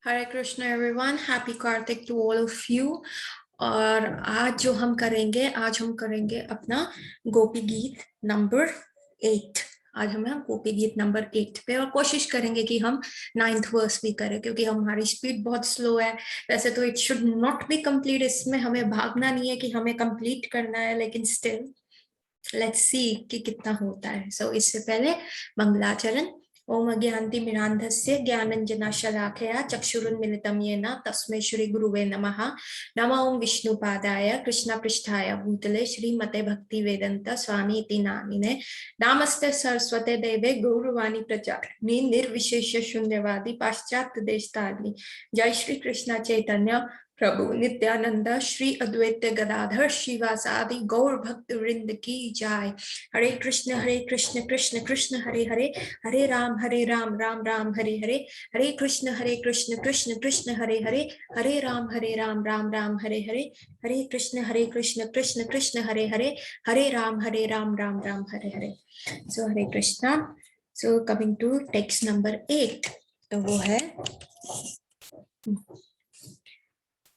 Hare Krishna everyone, happy Kartik to all of you. और आज हम करेंगे अपना गोपी गीत नंबर 8। आज हम गोपी गीत नंबर 8 पे और कोशिश करेंगे कि हम 9th वर्स भी करें, क्योंकि हमारी स्पीड बहुत स्लो है। वैसे तो it should not be complete, इसमें हमें भागना नहीं है कि हमें कंप्लीट करना है, लेकिन स्टिल लेट्स सी कि कितना होता है। सो इससे पहले मंगलाचरण। ओम अज्ञानतिमिरान्धस्य ज्ञानञ्जनशलाकया चक्षुरुन्मिलितं येन तस्मै श्री गुरुवे नमः। नमः ओम विष्णुपादाय कृष्णपृष्ठाय भूतले श्रीमते भक्तिवेदांत स्वामी इति नामिने। नमस्ते सरस्वते देवे गौरवाणी प्रचारिणे निर्विशेष शून्यवादी पाश्चात्य देशतारिणी। जय श्री कृष्ण चैतन्य प्रभु नित्यानंद श्री अद्वैत गदाधर श्रीवासादि गौर भक्त वृंद की जय। Hare Krishna Krishna Krishna Hare Hare, Hare Ram Ram Ram Hare Hare, Hare Krishna Krishna Krishna Hare Hare, Hare Ram Ram Ram Hare Hare, Hare Krishna Krishna Krishna Hare Hare, Hare Ram Ram Ram Hare Hare. So Hare Krishna. So coming to text number 8, तो वो है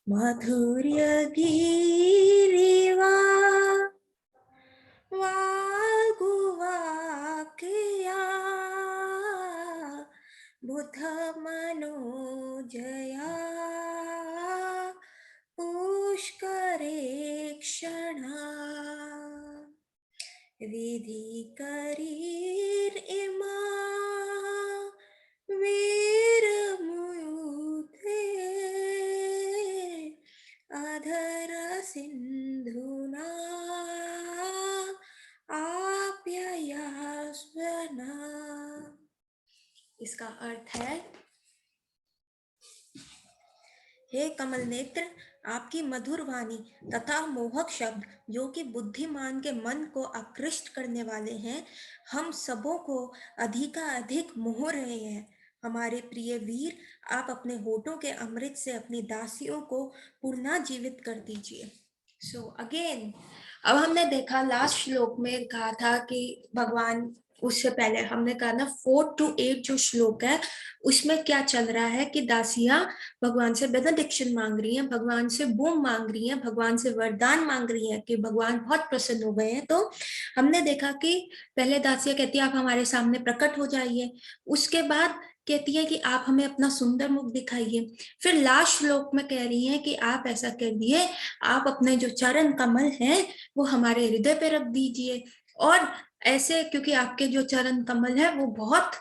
माधुर्य गिरिवा वागुवाक्या बुध मनोजया पुष्करे क्षणा विधि करीर इमा वीरमुयुधे अधर सिंधुना आप्यायस्वना। इसका अर्थ है, हे कमल नेत्र, आपकी मधुर वाणी तथा मोहक शब्द जो कि बुद्धिमान के मन को आकृष्ट करने वाले हैं, हम सबों को अधिकाधिक मोह रहे हैं। हमारे प्रिय वीर, आप अपने होठों के अमृत से अपनी दासियों को पुनः जीवित कर दीजिए। सो अगेन, अब हमने देखा लास्ट श्लोक में कहा था कि भगवान, उससे पहले हमने कहा ना 4 to 8 जो श्लोक है उसमें क्या चल रहा है कि दासियां भगवान से बेनेडिक्शन मांग रही हैं, भगवान से बूम मांग रही हैं, भगवान से वरदान मांग रही हैं कि भगवान बहुत प्रसन्न हो गए हैं। तो हमने देखा कि पहले दासियां कहती है आप हमारे सामने प्रकट हो जाइए, उसके बाद कहती है कि आप हमें अपना सुंदर मुख दिखाइए, फिर लास्ट श्लोक में कह रही है कि आप ऐसा करिए, आप अपने जो चरण कमल हैं वो हमारे हृदय पे रख दीजिए। और ऐसे, क्योंकि आपके जो चरण कमल है वो बहुत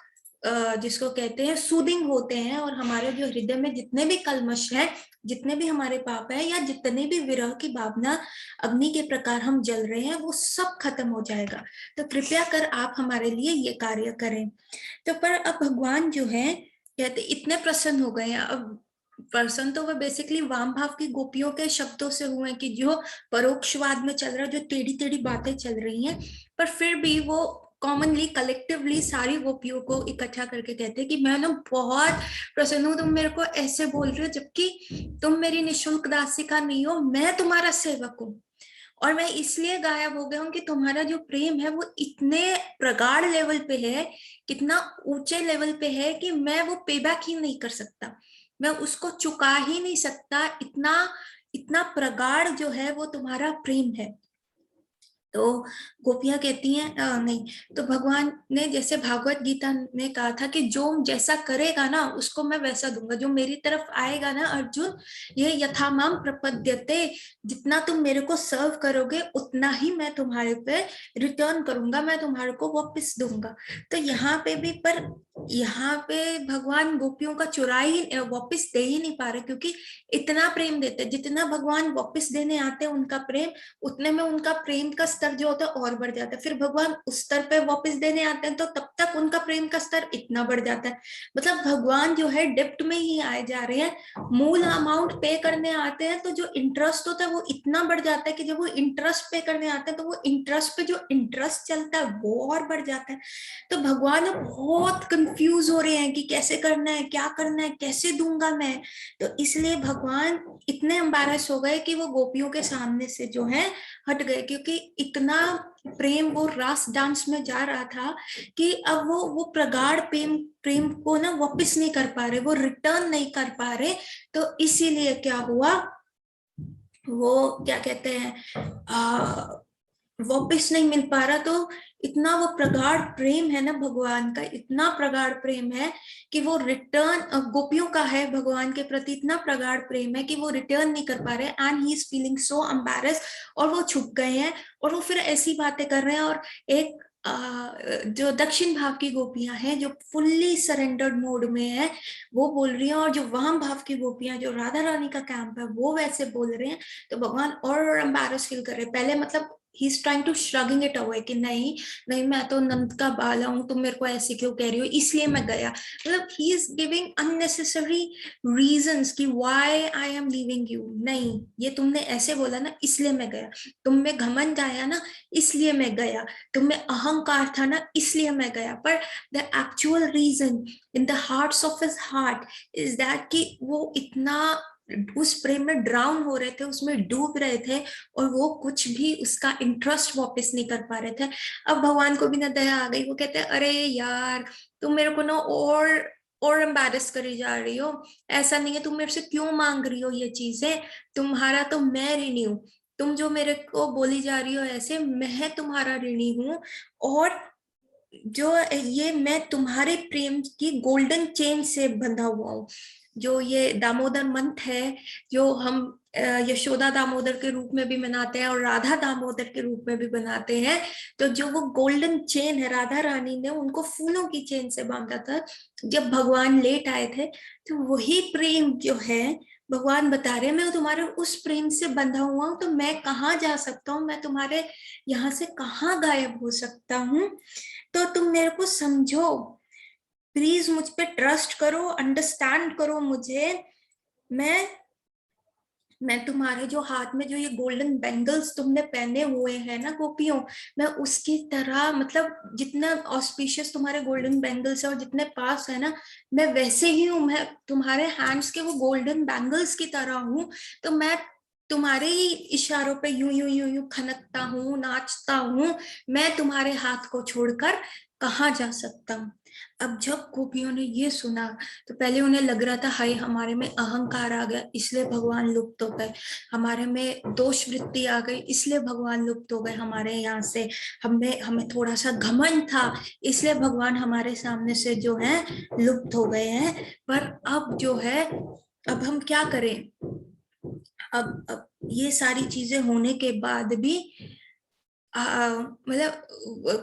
जिसको कहते हैं सूदिंग होते हैं, और हमारे जो हृदय में जितने भी कलमश है, जितने भी हमारे पाप है, या जितने भी विरह की भावना अग्नि के प्रकार हम जल रहे हैं, वो सब खत्म हो जाएगा। तो कृपया कर आप हमारे लिए ये कार्य करें। तो पर अब भगवान जो है कहते इतने प्रसन्न हो गए हैं। अब प्रसन्न तो वह बेसिकली वाम भाव की गोपियों के शब्दों से हुए कि जो परोक्षवाद में चल रहा है, जो टेढ़ी टेढ़ी बातें चल रही हैं, पर फिर भी वो कॉमनली कलेक्टिवली सारी गोपियों को इकट्ठा करके कहते हैं कि मैं ना बहुत प्रसन्न हूँ, तुम मेरे को ऐसे बोल रहे हो जबकि तुम मेरी निशुल्क दासिका नहीं हो, मैं तुम्हारा सेवक हूँ। और मैं इसलिए गायब हो गया हूँ कि तुम्हारा जो प्रेम है वो इतने प्रगाढ़ लेवल पे है, कितना ऊंचे लेवल पे है कि मैं वो पेबैक ही नहीं कर सकता, मैं उसको चुका ही नहीं सकता। इतना इतना प्रगाढ़ जो है वो तुम्हारा प्रेम है। तो गोपियां कहती हैं नहीं, तो भगवान ने जैसे भागवत गीता ने कहा था कि जो जैसा करेगा ना उसको मैं वैसा दूंगा, जो मेरी तरफ आएगा ना अर्जुन, ये यथामाम प्रपद्यते, जितना तुम मेरे को सर्व करोगे उतना ही मैं तुम्हारे पे रिटर्न करूंगा, मैं तुम्हारे को वापस दूंगा। तो यहाँ पे भी, पर यहाँ पे भगवान गोपियों का चुरा ही वापस दे ही नहीं पा रहे, क्योंकि इतना प्रेम देते, जितना भगवान वापस देने आते हैं उनका प्रेम, उतने में उनका प्रेम का स्तर जो होता है और बढ़ जाता है। फिर भगवान उस स्तर पे वापस देने आते हैं तो तब तक उनका प्रेम का स्तर इतना बढ़ जाता है। मतलब भगवान जो है डेप्थ में ही आए जा रहे हैं। मूल अमाउंट पे करने आते हैं तो जो इंटरेस्ट होता है वो इतना बढ़ जाता है कि जब वो इंटरेस्ट पे करने आते हैं तो वो इंटरेस्ट पे जो इंटरेस्ट चलता है वो और बढ़ जाता है। तो भगवान बहुत कंफ्यूज हो रहे हैं कि कैसे करना है, क्या करना है, कैसे दूंगा मैं। तो इसलिए भगवान इतने एम्बैरस हो गए कि वो गोपियों के सामने से जो है हट गए, क्योंकि इतना प्रेम वो रास डांस में जा रहा था कि अब वो प्रगाढ़ प्रेम प्रेम को ना वापस नहीं कर पा रहे, वो रिटर्न नहीं कर पा रहे। तो इसीलिए क्या हुआ, वो क्या कहते हैं, वापस नहीं मिल पा रहा। तो इतना वो प्रगाढ़ प्रेम है ना भगवान का, इतना प्रगाढ़ प्रेम है कि वो रिटर्न, गोपियों का है भगवान के प्रति इतना प्रगाढ़ प्रेम है कि वो रिटर्न नहीं कर पा रहे, and he is feeling so embarrassed, और वो छुप गए हैं। और वो फिर ऐसी बातें कर रहे हैं। और एक जो दक्षिण भाव की गोपियां हैं जो फुल्ली सरेंडर्ड मोड में है, वो बोल रही हैं, और जो वाम भाव की गोपियां जो राधा रानी का कैंप है वो वैसे बोल रहे हैं। तो भगवान और एम्बैरस फील कर रहे हैं। पहले मतलब ही is trying to shrugging it away कि नहीं नहीं, मैं तो नंद का बाला हूं, तुम मेरे को ऐसे क्यों कह रही हो, इसलिए मैं गया। मतलब ही इज गिविंग अननेसेसरी रीजंस कि why I am leaving you. नहीं, ये तुमने ऐसे बोला ना इसलिए मैं गया, तुम में घमंड आया ना इसलिए मैं गया, तुम में अहंकार था ना इसलिए मैं गया। पर the actual reason in the hearts of his heart is that कि वो इतना उस प्रेम में ड्राउन हो रहे थे, उसमें डूब रहे थे, और वो कुछ भी उसका इंटरेस्ट वापस नहीं कर पा रहे थे। अब भगवान को भी ना दया आ गई, वो कहते हैं अरे यार तुम मेरे को ना और एम्बैरस करी जा रही हो, ऐसा नहीं है, तुम मेरे से क्यों मांग रही हो ये चीजें, तुम्हारा तो मैं ऋणी हूँ, तुम जो मेरे को बोली जा रही हो ऐसे, मैं तुम्हारा ऋणी हूँ। और जो ये मैं तुम्हारे प्रेम की गोल्डन चेन से बंधा हुआ हूँ। जो ये दामोदर मंथ है, जो हम यशोदा दामोदर के रूप में भी मनाते हैं और राधा दामोदर के रूप में भी बनाते हैं। तो जो वो गोल्डन चेन है, राधा रानी ने उनको फूलों की चेन से बांधा था जब भगवान लेट आए थे। तो वही प्रेम जो है, भगवान बता रहे हैं मैं तुम्हारे उस प्रेम से बंधा हुआ हूं, तो मैं कहाँ जा सकता हूँ, मैं तुम्हारे यहाँ से कहाँ गायब हो सकता हूँ। तो तुम मेरे को समझो, प्लीज मुझ पे ट्रस्ट करो, अंडरस्टैंड करो मुझे। मैं मैं तुम्हारे जो हाथ में जो ये गोल्डन बैंगल्स तुमने पहने हुए हैं ना गोपियों, मैं उसकी तरह, मतलब जितना ऑस्पिशियस तुम्हारे गोल्डन बैंगल्स है और जितने पास है ना, मैं वैसे ही हूँ। मैं तुम्हारे हैंड्स के वो गोल्डन बैंगल्स की तरह हूँ। तो मैं तुम्हारे ही इशारों पे यूं यूं यूं यूं खनकता हूँ, नाचता हूँ। मैं तुम्हारे हाथ को छोड़कर कहाँ जा सकता हूँ। अब जब गोपियों ने ये सुना, तो पहले उन्हें लग रहा था हाय हमारे में अहंकार आ गया इसलिए भगवान लुप्त हो गए, हमारे में दोष वृत्ति आ गई इसलिए भगवान लुप्त हो गए हमारे यहाँ से, हमें थोड़ा सा घमंड था इसलिए भगवान हमारे सामने से जो है लुप्त हो गए हैं। पर अब जो है, अब हम क्या करें। अब ये सारी चीजें होने के बाद भी मतलब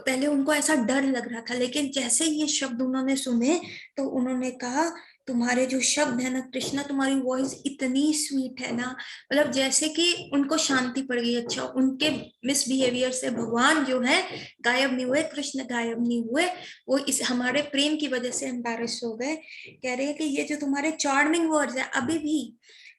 पहले उनको ऐसा डर लग रहा था, लेकिन जैसे ये शब्द उन्होंने सुने तो उन्होंने कहा तुम्हारे जो शब्द है ना कृष्णा, तुम्हारी वॉइस इतनी स्वीट है ना, मतलब जैसे कि उनको शांति पड़ गई। अच्छा, उनके मिसबिहेवियर से भगवान जो है गायब नहीं हुए, कृष्ण गायब नहीं हुए, वो इस हमारे प्रेम की वजह से एम्बैरेस हो गए। कह रहे हैं कि ये जो तुम्हारे चार्मिंग वर्ड्स है, अभी भी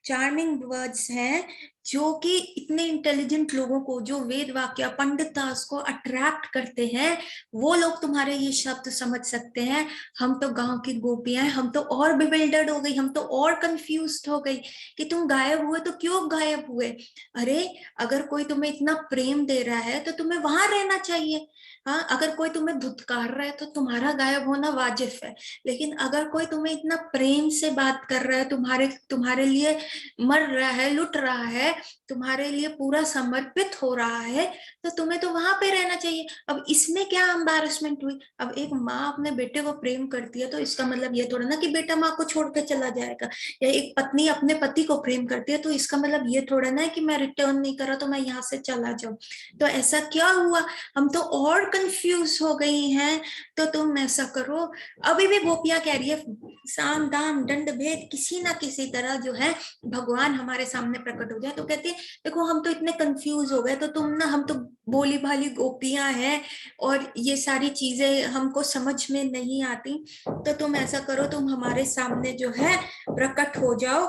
चार्मिंग वर्ड्स हैं, जो कि इतने इंटेलिजेंट लोगों को, जो वेद वाक्य पंडितास को अट्रैक्ट करते हैं, वो लोग तुम्हारे ये शब्द समझ सकते हैं। हम तो गांव की गोपियां हैं, हम तो और बिविल्डर्ड हो गई, हम तो और कंफ्यूज्ड हो गई कि तुम गायब हुए तो क्यों गायब हुए। अरे अगर कोई तुम्हें इतना प्रेम दे रहा है तो तुम्हें वहां रहना चाहिए। हाँ, अगर कोई तुम्हें धुतकार रहा है तो तुम्हारा गायब होना वाजिब है। लेकिन अगर कोई तुम्हें इतना प्रेम से बात कर रहा है, तुम्हारे तुम्हारे लिए मर रहा है, लुट रहा है, तुम्हारे लिए पूरा समर्पित हो रहा है, तो तुम्हें तो वहां पे रहना चाहिए। अब इसमें क्या एम्बैरेसमेंट हुई। अब एक माँ अपने बेटे को प्रेम करती है तो इसका मतलब ये थोड़ा ना कि बेटा माँ को छोड़ के चला जाएगा, या एक पत्नी अपने पति को प्रेम करती है तो इसका मतलब ये थोड़ा ना है कि मैं रिटर्न नहीं करा तो मैं यहाँ से चला जाऊं। तो ऐसा क्या हुआ, हम तो और कंफ्यूज हो गई हैं। तो तुम ऐसा करो, अभी भी गोपियां कह रही है साम दाम दंड भेद किसी ना किसी तरह जो है भगवान हमारे सामने प्रकट हो जाए। तो कहते हैं देखो हम तो इतने कंफ्यूज हो गए, तो तुम ना, हम तो भोली भाली गोपियां हैं और ये सारी चीजें हमको समझ में नहीं आती, तो तुम ऐसा करो, तुम हमारे सामने जो है प्रकट हो जाओ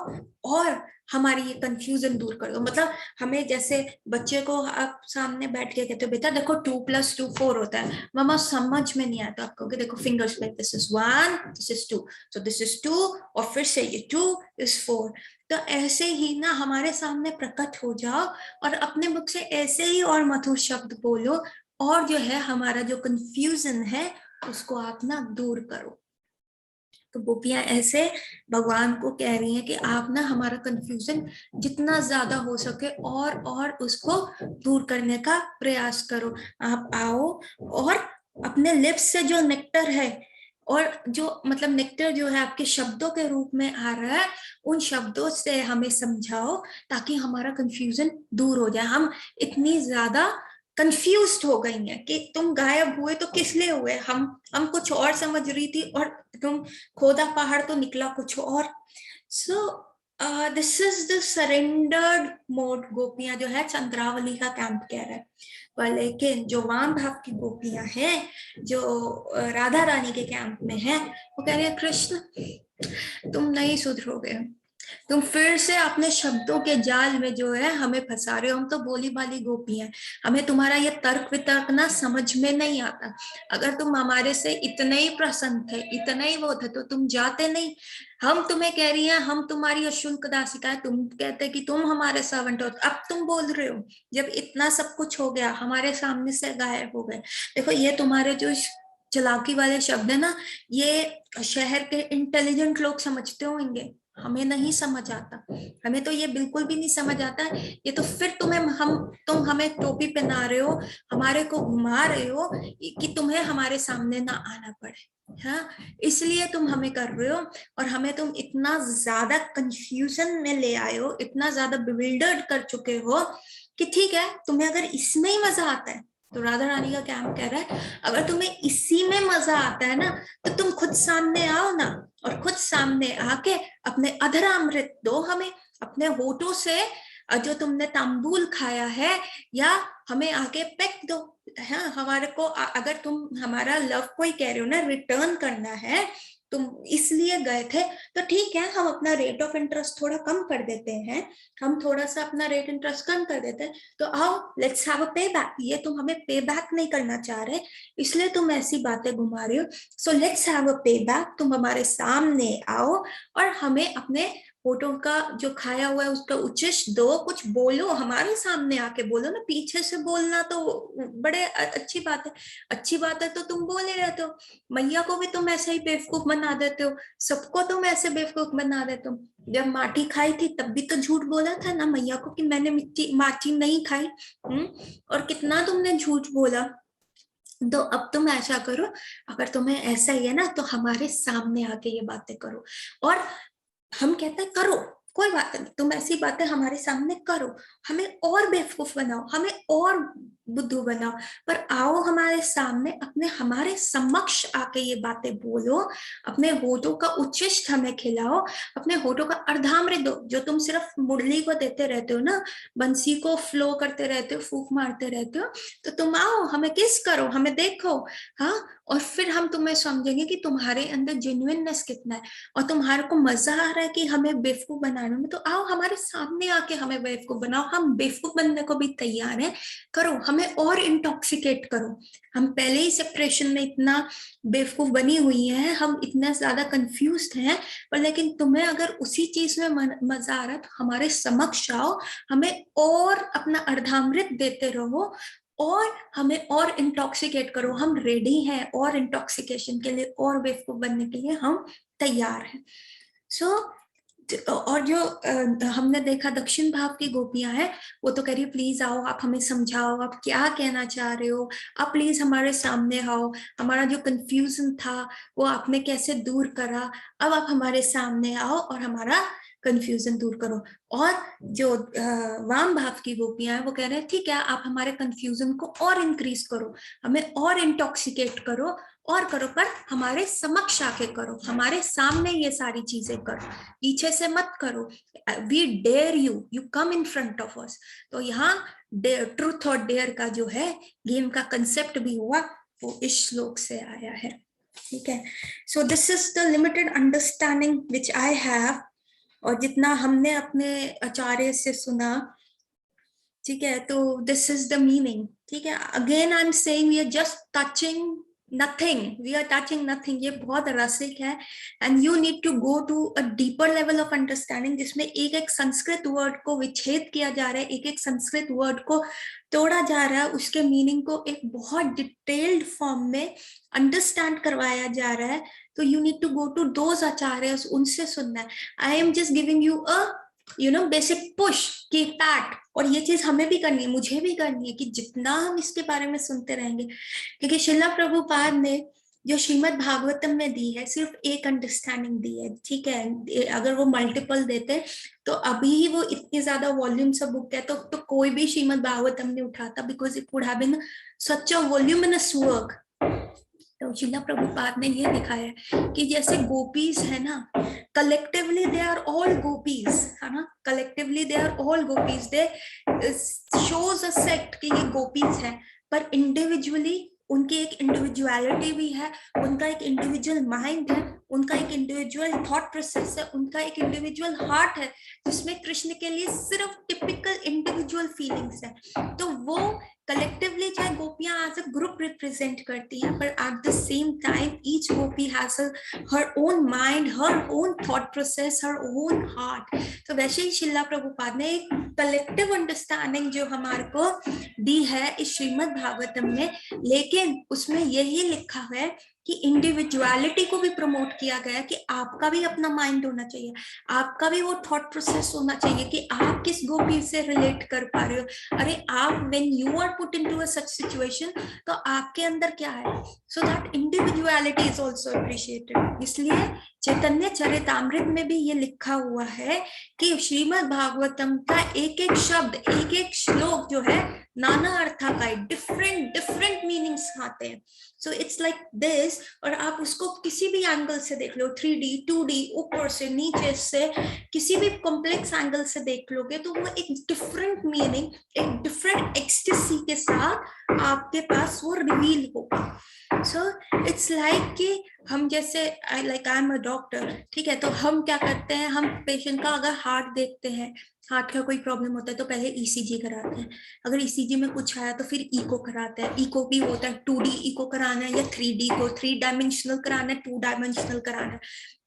और हमारी ये कंफ्यूजन दूर कर दो। मतलब हमें जैसे बच्चे को आप सामने बैठ के कहते हो बेटा देखो 2+2 4 होता है, मम्मा समझ में नहीं आता आपको कि देखो फिंगर्स पे this is 1 this is 2 so this is 2 और फिर से ये 2 इज 4। तो ऐसे ही ना हमारे सामने प्रकट हो जाओ और अपने मुख से ऐसे ही और मधुर शब्द बोलो, और जो है हमारा जो कंफ्यूजन है उसको आप ना दूर करो। तो गोपियां ऐसे भगवान को कह रही हैं कि आप ना हमारा कंफ्यूजन जितना ज्यादा हो सके और उसको दूर करने का प्रयास करो। आप आओ और अपने लिप्स से जो नेक्टर है और जो मतलब नेक्टर जो है आपके शब्दों के रूप में आ रहा है, उन शब्दों से हमें समझाओ ताकि हमारा कंफ्यूजन दूर हो जाए। हम इतनी ज्यादा कंफ्यूज हो गई हैं कि तुम गायब हुए तो किस लिए हुए, हम कुछ और समझ रही थी और तुम खोदा पहाड़ तो निकला कुछ और। So this is the surrendered mode. गोपियां जो है चंद्रावली का कैंप कह रहा है, पर लेकिन जो वाम भाव की गोपियां हैं जो राधा रानी के कैंप में है, वो कह रहे हैं कृष्ण तुम नहीं सुधरोगे, तुम फिर से अपने शब्दों के जाल में जो है हमें फंसा रहे हो। हम तो बोली भाली गोपी हैं, हमें तुम्हारा ये तर्क वितर्क ना समझ में नहीं आता। अगर तुम हमारे से इतने ही प्रसन्न थे, इतने ही वो थे, तो तुम जाते नहीं। हम तुम्हें कह रही हैं हम तुम्हारी अशुल्क दासिका है, तुम कहते कि तुम हमारे सर्वेंट हो, अब तुम बोल रहे हो जब इतना सब कुछ हो गया हमारे सामने से गायब हो गए। देखो ये तुम्हारे जो चालाकी वाले शब्द है ना, ये शहर के इंटेलिजेंट लोग समझते होंगे, हमें नहीं समझ आता। हमें तो ये बिल्कुल भी नहीं समझ आता। ये तो फिर तुम हमें टोपी पहना रहे हो, हमारे को घुमा रहे हो कि तुम्हें हमारे सामने ना आना पड़े। हाँ, इसलिए तुम हमें कर रहे हो और हमें तुम इतना ज्यादा कंफ्यूजन में ले आए हो, इतना ज्यादा बिविल्डर्ड कर चुके हो कि ठीक है तुम्हें अगर इसमें ही मजा आता है, तो राधा रानी का कैंप कह रहा है अगर तुम्हें इसी में मजा आता है ना तो तुम खुद सामने आओ ना, और खुद सामने आके अपने अधरा अमृत दो हमें, अपने होठों से जो तुमने तांबूल खाया है या हमें आके पेक दो। हाँ, हमारे को अगर तुम हमारा लव को ही कह रहे हो ना रिटर्न करना है, तुम इसलिए गए थे, तो ठीक है हम अपना रेट ऑफ इंटरेस्ट थोड़ा कम कर देते हैं, हम थोड़ा सा अपना रेट इंटरेस्ट कम कर देते हैं, तो आओ लेट्स हैव अ पे बैक। ये तुम हमें पे बैक नहीं करना चाह रहे, इसलिए तुम ऐसी बातें घुमा रहे हो। सो लेट्स हैव अ पे बैक, तुम हमारे सामने आओ और हमें अपने होठों का जो खाया हुआ है उसका उच्चिष्ट दो, कुछ बोलो, हमारे सामने आके बोलो ना, पीछे से बोलना तो बड़े अच्छी बात है, अच्छी बात है तो तुम बोल ही रहते हो। मैया को भी तुम ऐसे ही बेवकूफ बना देते हो, सबको तुम ऐसे बेवकूफ बना देते हो। जब माटी खाई थी तब भी तो झूठ बोला था ना मैया को कि मैंने माटी नहीं खाई। और कितना तुमने झूठ बोला। तो अब तुम ऐसा करो, अगर तुम्हें ऐसा ही है ना तो हमारे सामने आके ये बातें करो। और हम कहते हैं करो, कोई बात नहीं, तुम ऐसी बातें हमारे सामने करो, हमें और बेवकूफ बनाओ, हमें और बुद्धू बनाओ, पर आओ हमारे सामने, अपने हमारे समक्ष आके ये बातें बोलो, अपने होठों का उच्चिष्ट हमें खिलाओ, अपने होठों का अर्धामृत दो, जो तुम सिर्फ मुरली को देते रहते हो ना, बंसी को फ्लो करते रहते हो, फूक मारते रहते हो, तो तुम आओ हमें किस करो, हमें देखो। हाँ, और फिर हम तुम्हें समझेंगे कि तुम्हारे अंदर जेन्युइननेस कितना है और तुम्हारे को मजा आ रहा है कि हमें बेवकूफ बनाने में, तो आओ हमारे सामने आके हमें बेवकूफ बनाओ, हम बेवकूफ बनने को भी तैयार हैं। करो, हमें और इंटॉक्सिकेट करो। हम पहले ही सेपरेशन में इतना बेवकूफ बनी हुई है, हम इतना ज्यादा कंफ्यूज हैं, पर लेकिन तुम्हें अगर उसी चीज में मजा आ रहा है तो हमारे समक्ष आओ, हमें और अपना अर्धामृत देते रहो और हमें और इंटॉक्सिकेट करो। हम रेडी हैं और इंटॉक्सिकेशन के लिए और बेवकूफ बनने के लिए हम तैयार हैं। सो और जो हमने देखा दक्षिण भाव की गोपियां हैं, वो तो कह रही प्लीज आओ, आप हमें समझाओ, आप क्या कहना चाह रहे हो, आप प्लीज हमारे सामने आओ, हमारा जो कंफ्यूजन था वो आपने कैसे दूर करा, अब आप हमारे सामने आओ और हमारा कंफ्यूजन दूर करो। और जो वाम भाव की गोपियां हैं वो कह रहे हैं ठीक है आप हमारे कंफ्यूजन को और इंक्रीज करो, हमें और इंटॉक्सिकेट करो और करो, पर हमारे समक्ष आके करो, हमारे सामने ये सारी चीजें करो, पीछे से मत करो। We dare you, you come in front of us. तो यहाँ ट्रूथ और डेयर का जो है गेम का कंसेप्ट भी हुआ, वो इस श्लोक से आया है। ठीक है, so this is the limited understanding which I have, और जितना हमने अपने आचार्य से सुना, ठीक है, तो दिस इज द मीनिंग। ठीक है, again I am saying we are just touching nothing, we are touching nothing, ये बहुत रसिक है. and you need to go to a deeper level of understanding जिसमें एक एक संस्कृत वर्ड को विच्छेद किया जा रहा है, एक एक संस्कृत वर्ड को तोड़ा जा रहा है, उसके मीनिंग को एक बहुत डिटेल्ड फॉर्म में अंडरस्टैंड करवाया जा रहा है. तो you need to go to those acharya, उनसे सुनना है. I am just giving you a basic push की पैट. और ये चीज हमें भी करनी है, मुझे भी करनी है, कि जितना हम इसके बारे में सुनते रहेंगे, क्योंकि शिला प्रभुपाद ने जो श्रीमद् भागवतम में दी है सिर्फ एक अंडरस्टैंडिंग दी है, ठीक है. अगर वो मल्टीपल देते तो अभी ही वो इतनी ज्यादा वॉल्यूम से बुक है, तो कोई भी श्रीमद् भागवतम नहीं उठाता, because it would have been such a voluminous work. तो शिला प्रभुपाद ने ये दिखाया है कि जैसे गोपीज है ना, collectively they are all gopis, है ना, collectively they are all gopis, they shows a sect कि ये गोपीज है, पर इंडिविजुअली उनकी एक इंडिविजुअलिटी भी है, उनका एक इंडिविजुअल माइंड है, उनका एक इंडिविजुअल थॉट प्रोसेस है, उनका एक इंडिविजुअल हार्ट है, जिसमें कृष्ण के लिए सिर्फ टिपिकल इंडिविजुअल फीलिंग्स है. तो वो कलेक्टिवली चाहे गोपियां एज अ ग्रुप रिप्रेजेंट करती हैं, पर at the same time each Gopi has her own mind, her own thought process, her own heart. तो वैसे ही शिला प्रभुपाद ने एक कलेक्टिव अंडरस्टैंडिंग जो हमारे को दी है इस श्रीमद् भागवतम में, लेकिन उसमें यही लिखा है कि इंडिविजुअलिटी को भी प्रमोट किया गया, कि आपका भी अपना माइंड होना चाहिए, आपका भी वो थॉट प्रोसेस होना चाहिए कि आप किस गोपी से रिलेट कर पा रहे हो. अरे आप when you are put into a such situation, तो आपके अंदर क्या है, so that individuality is also appreciated. इसलिए चैतन्य चरितामृत में भी ये लिखा हुआ है कि श्रीमद् भागवतम का एक एक शब्द, एक एक श्लोक जो है नाना अर्था का है, डिफरेंट डिफरेंट मीनिंग्स आते हैं. So it's like this. और आप उसको किसी भी एंगल से देख लो, 3D 2D, ऊपर से नीचे से, किसी भी कॉम्प्लेक्स एंगल से देख लोगे, तो वो एक डिफरेंट मीनिंग, एक डिफरेंट एक्सटेसी के साथ आपके पास वो रिवील होगा. सो इट्स लाइक कि हम जैसे आई एम अ डॉक्टर, ठीक है, तो हम क्या करते हैं, हम पेशेंट का अगर हार्ट देखते हैं, हार्ट का कोई प्रॉब्लम होता है तो पहले ईसीजी कराते हैं, अगर ईसीजी में कुछ आया तो फिर इको कराते हैं. इको भी होता है 2D इको कराना है या 3D को 3 डायमेंशनल कराना है, 2 डायमेंशनल कराना है,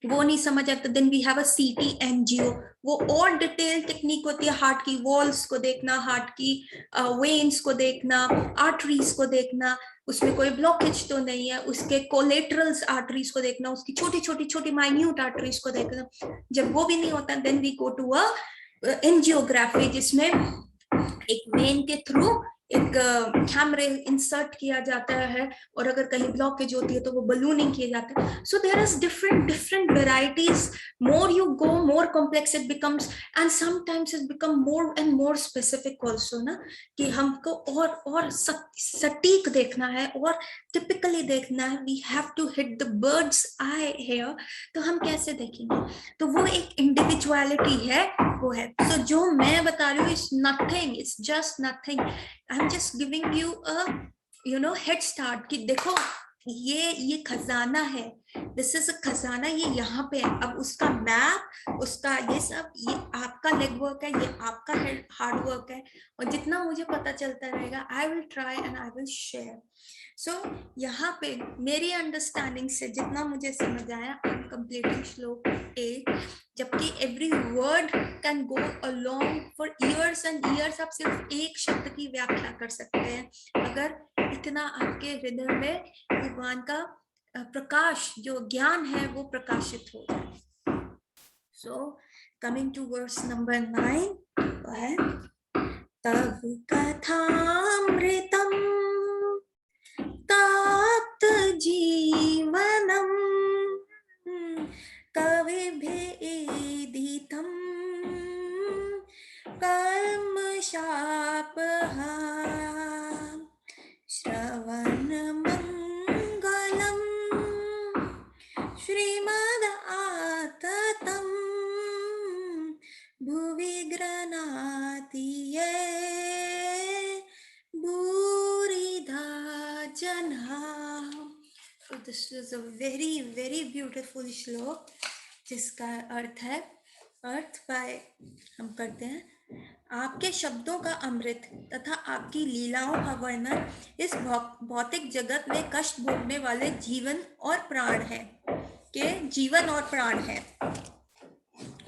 वो नहीं समझ आता, then we have a CT angio. वो और डिटेल टेक्निक होती है, हार्ट की वॉल्स को देखना, हार्ट की वेन्स को देखना, आर्टरीज को देखना, उसमें कोई ब्लॉकेज तो नहीं है, उसके कोलेटरल्स आर्टरीज को देखना, उसकी छोटी छोटी छोटी माइन्यूट आर्टरीज को देखना. जब वो भी नहीं होता, then we go to a angiography, जिसमें एक वेन के थ्रू एक कैमरे इंसर्ट किया जाता है, और अगर कहीं ब्लॉकेज होती है तो वो बलूनिंग किए जाते हैं. So there is different different varieties. More you go, more complex it becomes, and sometimes it become more and more specific also ना, कि हमको और सटीक देखना है और टिपिकली देखना है. We have to hit the bird's eye here. तो हम कैसे देखेंगे, तो वो एक इंडिविजुअलिटी है, वो है. तो जो मैं बता रही हूँ is nothing, it's just nothing. I am just giving you a head start, कि देखो ये खजाना है, दिस इज अ खजाना, ये यहाँ पे है. अब उसका मैप, उसका ये सब, ये आपका लेग वर्क है, ये आपका हार्ड वर्क है, और जितना मुझे पता चलता रहेगा, I will try and I will share. So यहाँ पे मेरी अंडरस्टैंडिंग से जितना मुझे समझ आया, आई एम कंप्लीटिंग श्लोक 8. जबकि every word can go along for years and years. आप सिर्फ एक शब्द की व्याख्या कर सकते हैं, अगर इतना आपके हृदय में भगवान का प्रकाश, जो ज्ञान है, वो प्रकाशित हो जाए. So coming to verse number 9, वो है तव कथामृतम ताप्त जीवनम कविभिदितं कर्मशापः श्रवणमङ्गलम् श्रीमदाततं भुवि गृह्णाति ये भूरिधा जनाः. So this is a very very beautiful श्लोक, जिसका अर्थ है, अर्थ बाय हम करते हैं आपके शब्दों का अमृत तथा आपकी लीलाओं का वर्णन इस भौतिक जगत में कष्ट भोगने वाले जीवन और प्राण है के जीवन और प्राण है।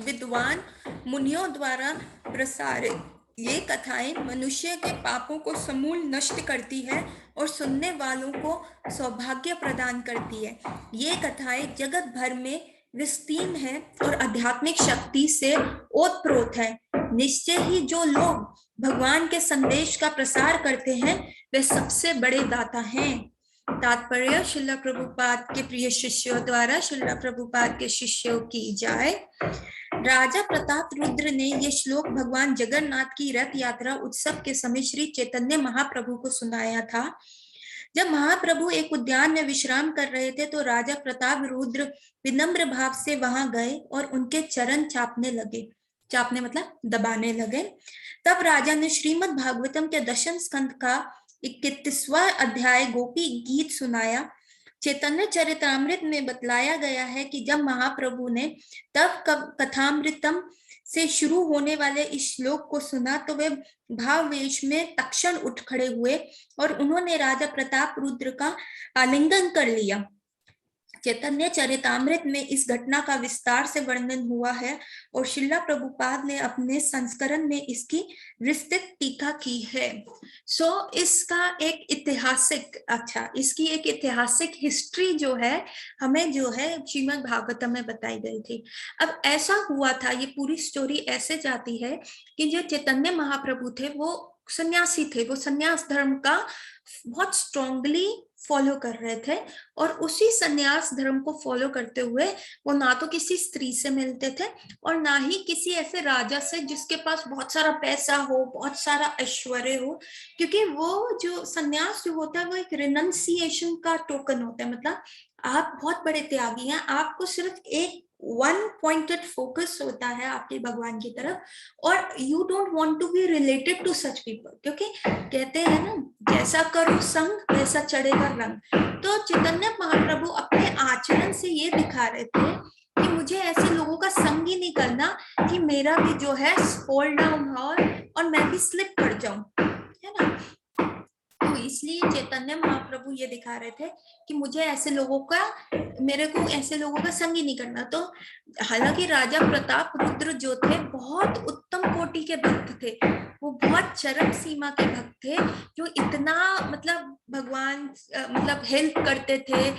विद्वान मुनियों द्वारा प्रसारित ये कथाएं मनुष्य के पापों को समूल नष्ट करती है और सुनने वालों को सौभाग्य प्रदान करती है। ये कथाएं जगत भर में विस्तीर्ण है और आध्यात्मिक शक्ति से ओतप्रोत है। निश्चय ही जो लोग भगवान के संदेश का प्रसार करते हैं वे सबसे बड़े दाता हैं। तात्पर्य श्रील प्रभुपाद के प्रिय शिष्यों द्वारा श्रील प्रभुपाद के शिष्यों की जाए। राजा प्रताप रुद्र ने यह श्लोक भगवान जगन्नाथ की रथ यात्रा उत्सव के समय श्री चैतन्य महाप्रभु को सुनाया था। जब महाप्रभु एक उद्यान में विश्राम कर रहे थे तो राजा प्रताप रुद्र विनम्र भाव से वहां गए और उनके चरण चापने लगे। चापने मतलब दबाने लगे। तब राजा ने श्रीमद् भागवतम के दशम स्कंद का 31वां अध्याय गोपी गीत सुनाया। चैतन्य चरितामृत में बतलाया गया है कि जब महाप्रभु ने तब कथामृतम से शुरू होने वाले इस श्लोक को सुना तो वे भाववेश में तक्षण उठ खड़े हुए और उन्होंने राजा प्रताप रुद्र का आलिंगन कर लिया। चैतन्य चरितामृत में इस घटना का विस्तार से वर्णन हुआ है और श्रील प्रभुपाद ने अपने संस्करण में इसकी विस्तृत टीका की है। इसका एक ऐतिहासिक इसकी एक ऐतिहासिक हिस्ट्री जो है हमें जो है श्रीमद् भागवतम में बताई गई थी। अब ऐसा हुआ था, ये पूरी स्टोरी ऐसे जाती है कि जो चैतन्य महाप्रभु थे वो सन्यासी थे, वो सन्यास धर्म का बहुत स्ट्रांगली फॉलो कर रहे थे और उसी सन्यास धर्म को फॉलो करते हुए वो ना तो किसी स्त्री से मिलते थे और ना ही किसी ऐसे राजा से जिसके पास बहुत सारा पैसा हो, बहुत सारा ऐश्वर्य हो, क्योंकि वो जो सन्यास जो होता है वो एक रिनंसिएशन का टोकन होता है। मतलब आप बहुत बड़े त्यागी हैं, आपको सिर्फ एक वन पॉइंटेड फोकस होता है आपके भगवान की तरफ और you don't want to be related to such people, क्योंकि कहते हैं ना जैसा करो संग वैसा चढ़ेगा रंग। तो चैतन्य महाप्रभु अपने आचरण से ये दिखा रहे थे कि मुझे ऐसे लोगों का संग ही नहीं करना कि मेरा भी जो है फॉल डाउन हो और मैं भी स्लिप कर जाऊं, है ना। तो इसलिए चैतन्य महाप्रभु ये दिखा रहे थे कि मुझे ऐसे लोगों का, मेरे को ऐसे लोगों का संग ही नहीं करना। तो हालांकि राजा प्रताप रुद्र जो थे बहुत उत्तम कोटि के भक्त थे, वो बहुत चरम सीमा के भक्त थे, जो इतना मतलब भगवान मतलब हेल्प करते थे,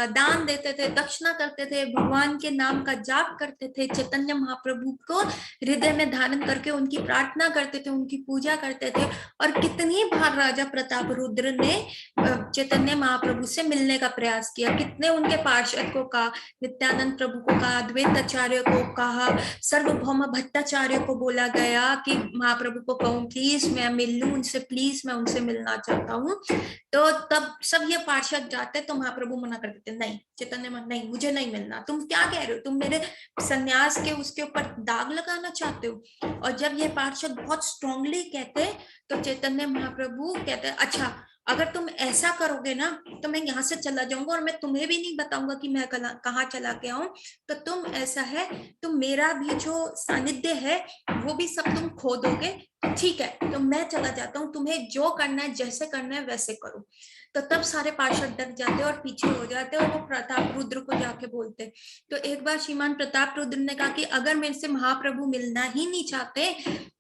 दान देते थे, दक्षिणा करते थे, भगवान के नाम का जाप करते थे, चैतन्य महाप्रभु को हृदय में धारण करके उनकी प्रार्थना करते थे, उनकी पूजा करते थे। और कितनी बार राजा प्रताप रुद्र ने चैतन्य महाप्रभु से मिलने का प्रयास किया, कितने उनके पार्षद को कहा, नित्यानंद प्रभु को कहा, अद्वैत आचार्य को कहा, सर्वभौम भट्टाचार्य को बोला गया कि महाप्रभु को कहूं प्लीज मैं मिल लूं उनसे, प्लीज मैं उनसे मिलना चाहता हूँ। तो तब सब ये पार्षद जाते तो महाप्रभु मना कर देते, नहीं चैतन्य नहीं, मुझे नहीं मिलना, तुम क्या कह रहे हो, तुम मेरे सन्यास के उसके ऊपर दाग लगाना चाहते हो। और जब ये पार्षद बहुत स्ट्रांगली कहते तो चैतन्य महाप्रभु कहते अच्छा अगर तुम ऐसा करोगे ना तो मैं यहाँ से चला जाऊंगा और मैं तुम्हें भी नहीं बताऊंगा कि मैं कहाँ चला के आऊं। तो तुम ऐसा है, तुम मेरा भी जो सानिध्य है वो भी सब तुम खो दोगे, ठीक है तो मैं चला जाता हूँ, तुम्हें जो करना है जैसे करना है वैसे करो। तो तब सारे पार्षद डर जाते और पीछे हो जाते और वो प्रताप रुद्र को जाके बोलते। तो एक बार श्रीमान प्रताप रुद्र ने कहा कि अगर मेरे से महाप्रभु मिलना ही नहीं चाहते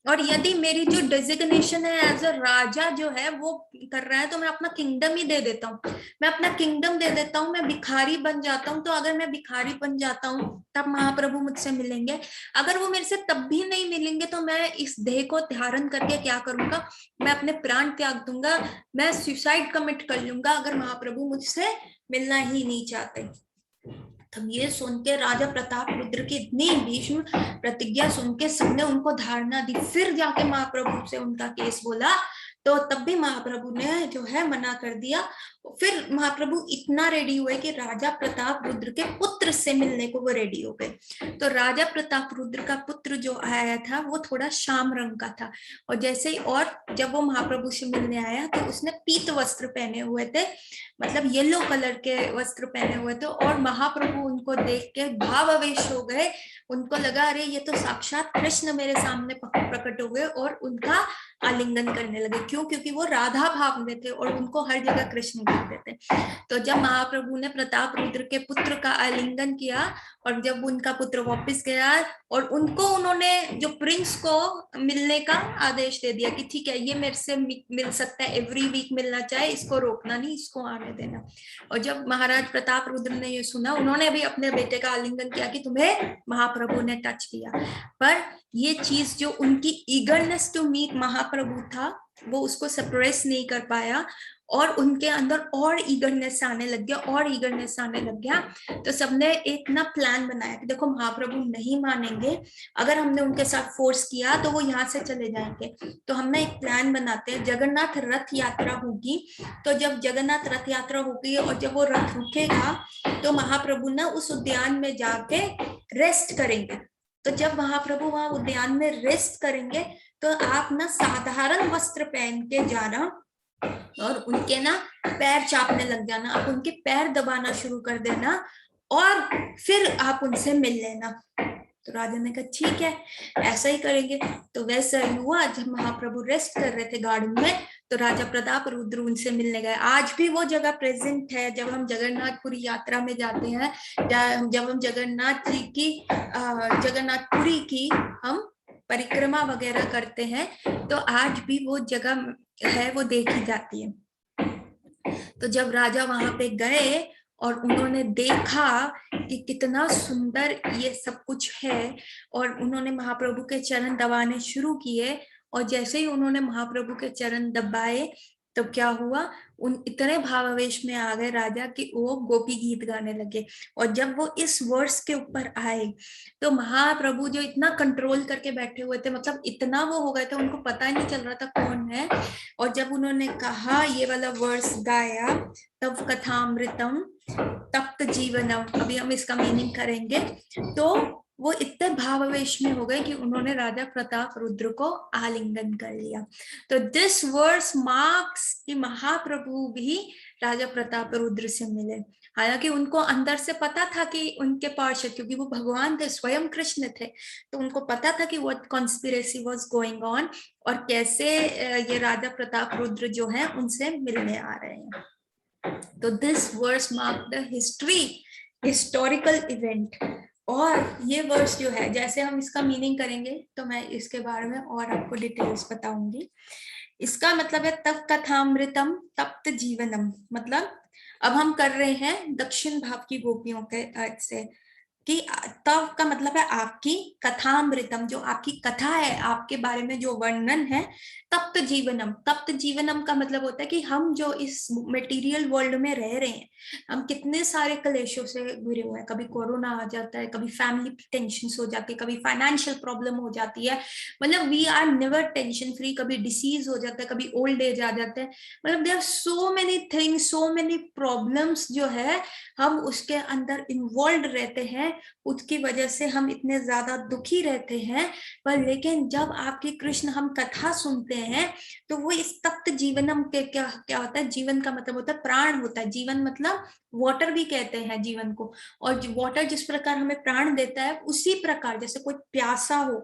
और यदि मेरी जो डेजिग्नेशन है एज अ राजा जो है वो कर रहा है तो मैं अपना किंगडम ही दे देता हूँ, मैं अपना किंगडम दे देता हूँ, मैं भिखारी बन जाता हूँ। तो अगर मैं भिखारी बन जाता हूँ तब महाप्रभु मुझसे मिलेंगे, अगर वो मेरे से तब भी नहीं मिलेंगे तो मैं इस देह को धारण करके क्या करूंगा, मैं अपने प्राण त्याग दूंगा, मैं सुसाइड कमिट कर लूंगा अगर महाप्रभु मुझसे मिलना ही नहीं चाहते। तब ये सुन के राजा प्रताप रुद्र की इतनी भीष्म प्रतिज्ञा सुन के सबने उनको धारणा दी, फिर जाके महाप्रभु से उनका केस बोला तो तब भी महाप्रभु ने जो है मना कर दिया। फिर महाप्रभु इतना रेडी हुए कि राजा प्रताप रुद्र के पुत्र से मिलने को वो रेडी हो गए। तो राजा प्रताप रुद्र का पुत्र जो आया था वो थोड़ा श्याम रंग का था, और जैसे ही, और जब वो महाप्रभु से मिलने आया तो उसने पीत वस्त्र पहने हुए थे, मतलब येलो कलर के वस्त्र पहने हुए थे, और महाप्रभु उनको देख के भावावेश हो गए। उनको लगा अरे ये तो साक्षात कृष्ण मेरे सामने प्रकट हो गए, और उनका आलिंगन करने लगे। क्यों? क्योंकि वो राधा भाव में थे और उनको हर जगह कृष्ण कहते थे। तो जब महाप्रभु ने प्रताप रुद्र के पुत्र का आलिंगन किया, और जब उनका पुत्र वापस गया, और उनको उन्होंने जो प्रिंस को मिलने का आदेश दे दिया कि ठीक है ये मेरे से मिल सकता है, एवरी वीक मिलना चाहे, इसको रोकना नहीं, इसको आने देना। और जब महाराज प्रताप रुद्र ने ये सुना, उन्होंने भी अपने बेटे का आलिंगन किया कि तुम्हें महाप्रभु ने टच किया। पर ये चीज जो उनकी ईगरनेस टू मीट महाप्रभु था, वो उसको सप्रेस नहीं कर पाया, और उनके अंदर और ईगरनेस आने लग गया, और ईगरनेस आने लग गया। तो सबने एक ना प्लान बनाया कि देखो महाप्रभु नहीं मानेंगे, अगर हमने उनके साथ फोर्स किया तो वो यहाँ से चले जाएंगे। तो हमने एक प्लान बनाते हैं, जगन्नाथ रथ यात्रा होगी, तो जब जगन्नाथ रथ यात्रा होगी और जब वो रथ रुकेगा तो महाप्रभु ना उस उद्यान में जाके रेस्ट करेंगे। तो जब महाप्रभु वहां उद्यान में रेस्ट करेंगे तो आप ना साधारण वस्त्र पहन के जाना, और उनके ना पैर चापने लग जाना, आप उनके पैर दबाना शुरू कर देना, और फिर आप उनसे मिल लेना। तो राजा ने कहा ठीक है ऐसा ही करेंगे। तो वैसा ही हुआ। जब महाप्रभु रेस्ट कर रहे थे गार्डन में, तो राजा प्रताप रुद्र उनसे मिलने गए। आज भी वो जगह प्रेजेंट है। जब हम जगन्नाथपुरी यात्रा में जाते हैं, जब हम जगन्नाथ जी की जगन्नाथपुरी की हम परिक्रमा वगैरह करते हैं, तो आज भी वो जगह है, वो देखी जाती है। तो जब राजा वहां पे गए और उन्होंने देखा कि कितना सुंदर ये सब कुछ है, और उन्होंने महाप्रभु के चरण दबाने शुरू किए, और जैसे ही उन्होंने महाप्रभु के चरण दबाए, तो क्या हुआ, उन इतने भावावेश में आ गए राजा कि वो गोपी गीत गाने लगे। और जब वो इस वर्स के ऊपर आए, तो महाप्रभु जो इतना कंट्रोल करके बैठे हुए थे, मतलब इतना वो हो गए थे, उनको पता ही नहीं चल रहा था कौन है। और जब उन्होंने कहा ये वाला वर्स गाया, तब कथामृतम तप्त जीवनम, अभी हम इसका मीनिंग करेंगे, तो वो इतने भावावेश में हो गए कि उन्होंने राजा प्रताप रुद्र को आलिंगन कर लिया। तो दिस वर्स मार्क्स कि महाप्रभु भी राजा प्रताप रुद्र से मिले। हालांकि उनको अंदर से पता था कि उनके पार्षद, क्योंकि वो भगवान थे, स्वयं कृष्ण थे, तो उनको पता था कि what conspiracy was going on, और कैसे ये राजा प्रताप रुद्र जो है उनसे मिलने आ रहे हैं। तो this verse mark the historical event. और ये वर्स जो है, जैसे हम इसका मीनिंग करेंगे तो मैं इसके बारे में और आपको डिटेल्स बताऊंगी। इसका मतलब है तप कथामृतम तप्त जीवनम, मतलब अब हम कर रहे हैं दक्षिण भाव की गोपियों के अर्थ से, कि तव का मतलब है आपकी, कथामृतम जो आपकी कथा है, आपके बारे में जो वर्णन है, तप्त जीवनम, तप्त जीवनम का मतलब होता है कि हम जो इस मटेरियल वर्ल्ड में रह रहे हैं, हम कितने सारे क्लेशों से घिरे हुए हैं। कभी कोरोना आ जाता है, कभी फैमिली टेंशन हो जाती है, कभी फाइनेंशियल प्रॉब्लम हो जाती है, मतलब we are never tension free, कभी डिसीज हो जाता है, कभी ओल्ड एज आ जाता है, मतलब there are so many things, so many problems जो है हम उसके अंदर इन्वॉल्व रहते हैं, उसकी वजह से हम इतने ज्यादा दुखी रहते हैं। पर लेकिन जब आपकी कृष्ण हम कथा सुनते हैं, तो वो इस तप्त जीवनम के क्या क्या होता है, जीवन का मतलब होता है प्राण होता है, जीवन मतलब वाटर भी कहते हैं जीवन को। और वाटर जिस प्रकार हमें प्राण देता है, उसी प्रकार जैसे कोई प्यासा हो,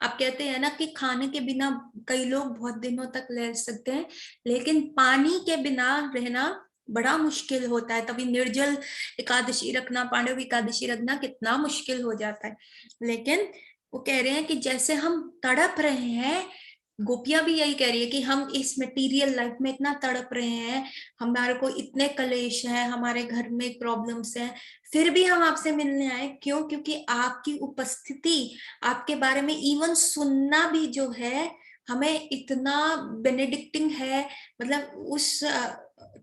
आप कहते हैं ना कि खाने के बिना कई लोग बहुत दिनों तक रह सकते हैं, लेकिन पानी के बिना रहना बड़ा मुश्किल होता है। तभी निर्जल एकादशी रखना, पांडव एकादशी रखना कितना मुश्किल हो जाता है। लेकिन वो कह रहे हैं कि जैसे हम तड़प रहे हैं, गोपियां भी यही कह रही है कि हम इस मटेरियल लाइफ में इतना तड़प रहे हैं, हमारे को इतने कलेश हैं, हमारे घर में प्रॉब्लम्स हैं, फिर भी हम आपसे मिलने आए। क्यों? क्योंकि आपकी उपस्थिति, आपके बारे में इवन सुनना भी जो है हमें इतना बेनेडिक्टिंग है, मतलब उस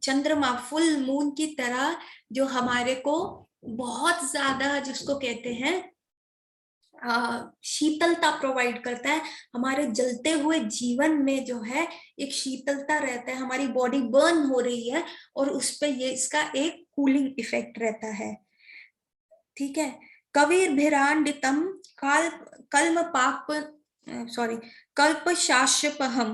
चंद्रमा फुल मून की तरह जो हमारे को बहुत ज्यादा, जिसको कहते हैं शीतलता प्रोवाइड करता है। हमारे जलते हुए जीवन में जो है एक शीतलता रहता है, हमारी बॉडी बर्न हो रही है और उस पे ये इसका एक कूलिंग इफेक्ट रहता है। ठीक है। कविर भिरांडितम काल कल्म पाप सॉरी कल्प शाश्वपहम,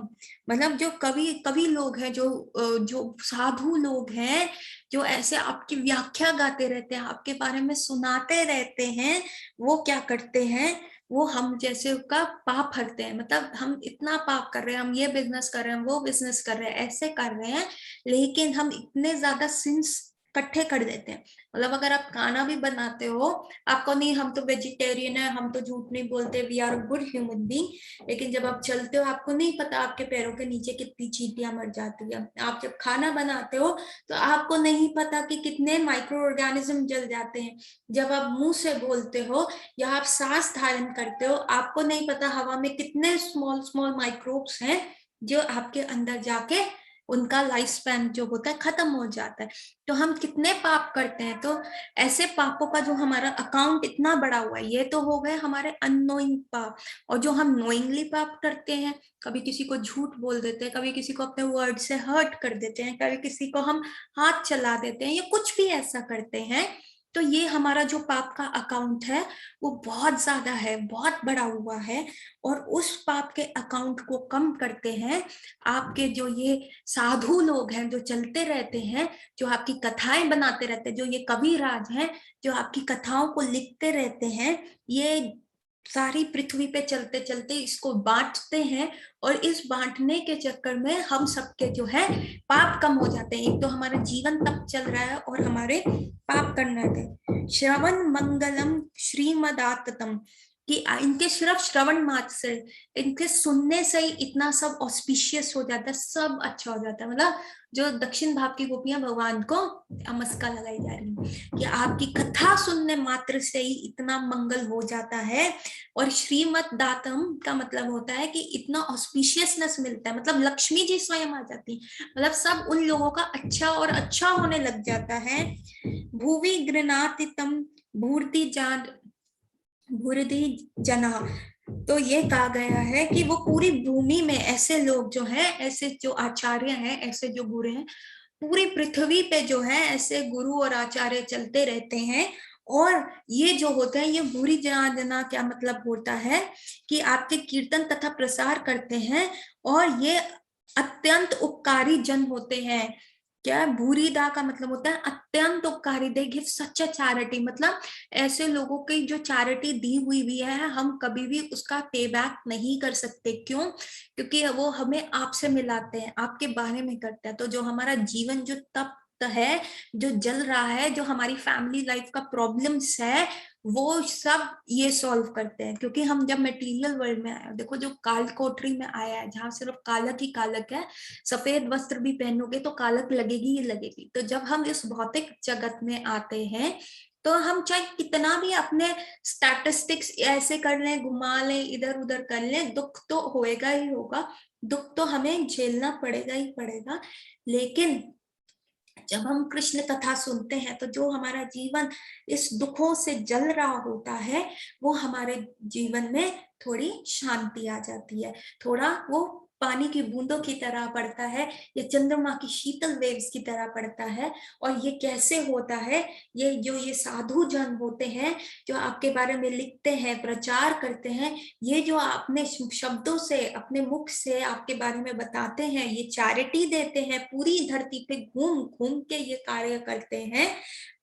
मतलब जो कवि कवि लोग हैं, जो साधु लोग हैं, जो ऐसे आपकी व्याख्या गाते रहते हैं, आपके बारे में सुनाते रहते हैं, वो क्या करते हैं, वो हम जैसे का पाप हरते हैं। मतलब हम इतना पाप कर रहे हैं, हम ये बिजनेस कर रहे हैं, वो बिजनेस कर रहे हैं, ऐसे कर रहे हैं, लेकिन हम इतने ज्यादा सिंस इकट्ठे कर देते हैं। मतलब अगर आप खाना भी बनाते हो, आपको नहीं हम तो वेजिटेरियन है, हम तो झूठ नहीं बोलते, we are good human being, लेकिन जब आप चलते हो आपको नहीं पता आपके पैरों के नीचे कितनी चींटियां मर जाती है। आप जब खाना बनाते हो तो आपको नहीं पता कि कितने माइक्रो ऑर्गेनिज्म जल जाते हैं। जब आप मुंह से बोलते हो या आप सांस धारण करते हो, आपको नहीं पता हवा में कितने स्मॉल स्मॉल माइक्रोब्स हैं जो आपके अंदर जाके उनका लाइफ स्पैन जो होता है खत्म हो जाता है। तो हम कितने पाप करते हैं। तो ऐसे पापों का जो हमारा अकाउंट इतना बड़ा हुआ है, ये तो हो गए हमारे अननोइंग पाप। और जो हम नोइंगली पाप करते हैं, कभी किसी को झूठ बोल देते हैं, कभी किसी को अपने वर्ड से हर्ट कर देते हैं, कभी किसी को हम हाथ चला देते हैं, या कुछ भी ऐसा करते हैं, तो ये हमारा जो पाप का अकाउंट है वो बहुत ज्यादा है, बहुत बड़ा हुआ है। और उस पाप के अकाउंट को कम करते हैं आपके जो ये साधु लोग हैं, जो चलते रहते हैं, जो आपकी कथाएं बनाते रहते हैं, जो ये कविराज हैं, जो आपकी कथाओं को लिखते रहते हैं, ये सारी पृथ्वी पे चलते चलते इसको बांटते हैं। और इस बांटने के चक्कर में हम सबके जो है पाप कम हो जाते हैं। एक तो हमारा जीवन तक चल रहा है और हमारे पाप करना थे। श्रवण मंगलम श्रीमदाततम, कि इनके सिर्फ श्रवण मात्र से, इनके सुनने से ही इतना सब ऑस्पिशियस हो जाता है, सब अच्छा हो जाता है। मतलब जो दक्षिण भाग की गोपियां भगवान को अमस्का लगाई जा रही है कि आपकी कथा सुनने मात्र से ही इतना मंगल हो जाता है। और श्रीमद दातम का मतलब होता है कि इतना ऑस्पिशियसनेस मिलता है, मतलब लक्ष्मी जी स्वयं आ जाती, मतलब सब उन लोगों का अच्छा और अच्छा होने लग जाता है। भूवि गृणातितम भूर्ति जान भूरिधि जना, तो ये कहा गया है कि वो पूरी भूमि में ऐसे लोग जो हैं, ऐसे जो आचार्य हैं, ऐसे जो गुरु हैं, पूरी पृथ्वी पे जो है ऐसे गुरु और आचार्य चलते रहते हैं। और ये जो होते हैं, ये भूरी जना क्या मतलब होता है कि आपके कीर्तन तथा प्रसार करते हैं, और ये अत्यंत उपकारी जन होते हैं। क्या भूरी दा का मतलब होता है अत्यंत उपकारी, they give such a charity, मतलब ऐसे लोगों की जो चैरिटी दी हुई भी है, हम कभी भी उसका पे बैक नहीं कर सकते। क्यों? क्योंकि वो हमें आपसे मिलाते हैं, आपके बारे में करते हैं। तो जो हमारा जीवन जो तप्त है, जो जल रहा है, जो हमारी फैमिली लाइफ का प्रॉब्लम्स है, वो सब ये सॉल्व करते हैं। क्योंकि हम जब मटेरियल वर्ल्ड में आए, देखो जो काल कोठरी में आया है, जहाँ सिर्फ कालक ही कालक है, सफेद वस्त्र भी पहनोगे तो कालक लगेगी ही लगेगी। तो जब हम इस भौतिक जगत में आते हैं, तो हम चाहे कितना भी अपने स्टैटिस्टिक्स ऐसे कर लें, घुमा लें, इधर उधर कर लें, दुख तो होएगा ही होगा, दुख तो हमें झेलना पड़ेगा ही पड़ेगा। लेकिन जब हम कृष्ण कथा सुनते हैं, तो जो हमारा जीवन इस दुखों से जल रहा होता है, वो हमारे जीवन में थोड़ी शांति आ जाती है, थोड़ा वो पानी की बूंदों की तरह पड़ता है, या चंद्रमा की शीतल वेव्स की तरह पड़ता है। और ये कैसे होता है? ये जो ये साधु जन होते हैं, जो आपके बारे में लिखते हैं, प्रचार करते हैं, ये जो अपने शब्दों से, अपने मुख से आपके बारे में बताते हैं, ये चैरिटी देते हैं, पूरी धरती पे घूम घूम के ये कार्य करते हैं,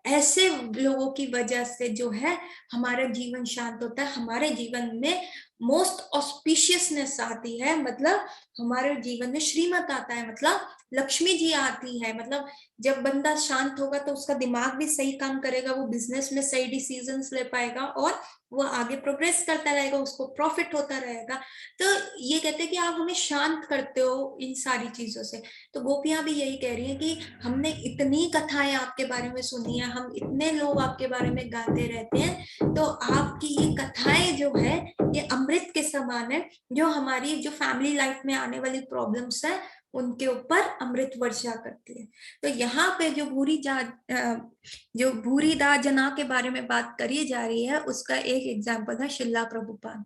ऐसे लोगों की वजह से जो है हमारा जीवन शांत होता है, हमारे जीवन में मोस्ट ऑस्पिशियसनेस आती है, मतलब हमारे जीवन में श्रीमत आता है, मतलब लक्ष्मी जी आती है। मतलब जब बंदा शांत होगा तो उसका दिमाग भी सही काम करेगा, वो बिजनेस में सही डिसीजंस ले पाएगा, और वो आगे प्रोग्रेस करता रहेगा, उसको प्रॉफिट होता रहेगा। तो ये कहते हैं कि आप हमें शांत करते हो इन सारी चीजों से। तो गोपियां भी यही कह रही है कि हमने इतनी कथाएं आपके बारे में सुनी है, हम इतने लोग आपके बारे में गाते रहते हैं, तो आपकी ये कथाएं जो है ये अमृत के समान है, जो हमारी जो फैमिली लाइफ में आने वाली प्रॉब्लम्स है उनके ऊपर अमृत वर्षा करती है। तो यहाँ पे जो भूरी दाजना के बारे में बात करी जा रही है, उसका एक एग्जाम्पल है शिला प्रभुपाद।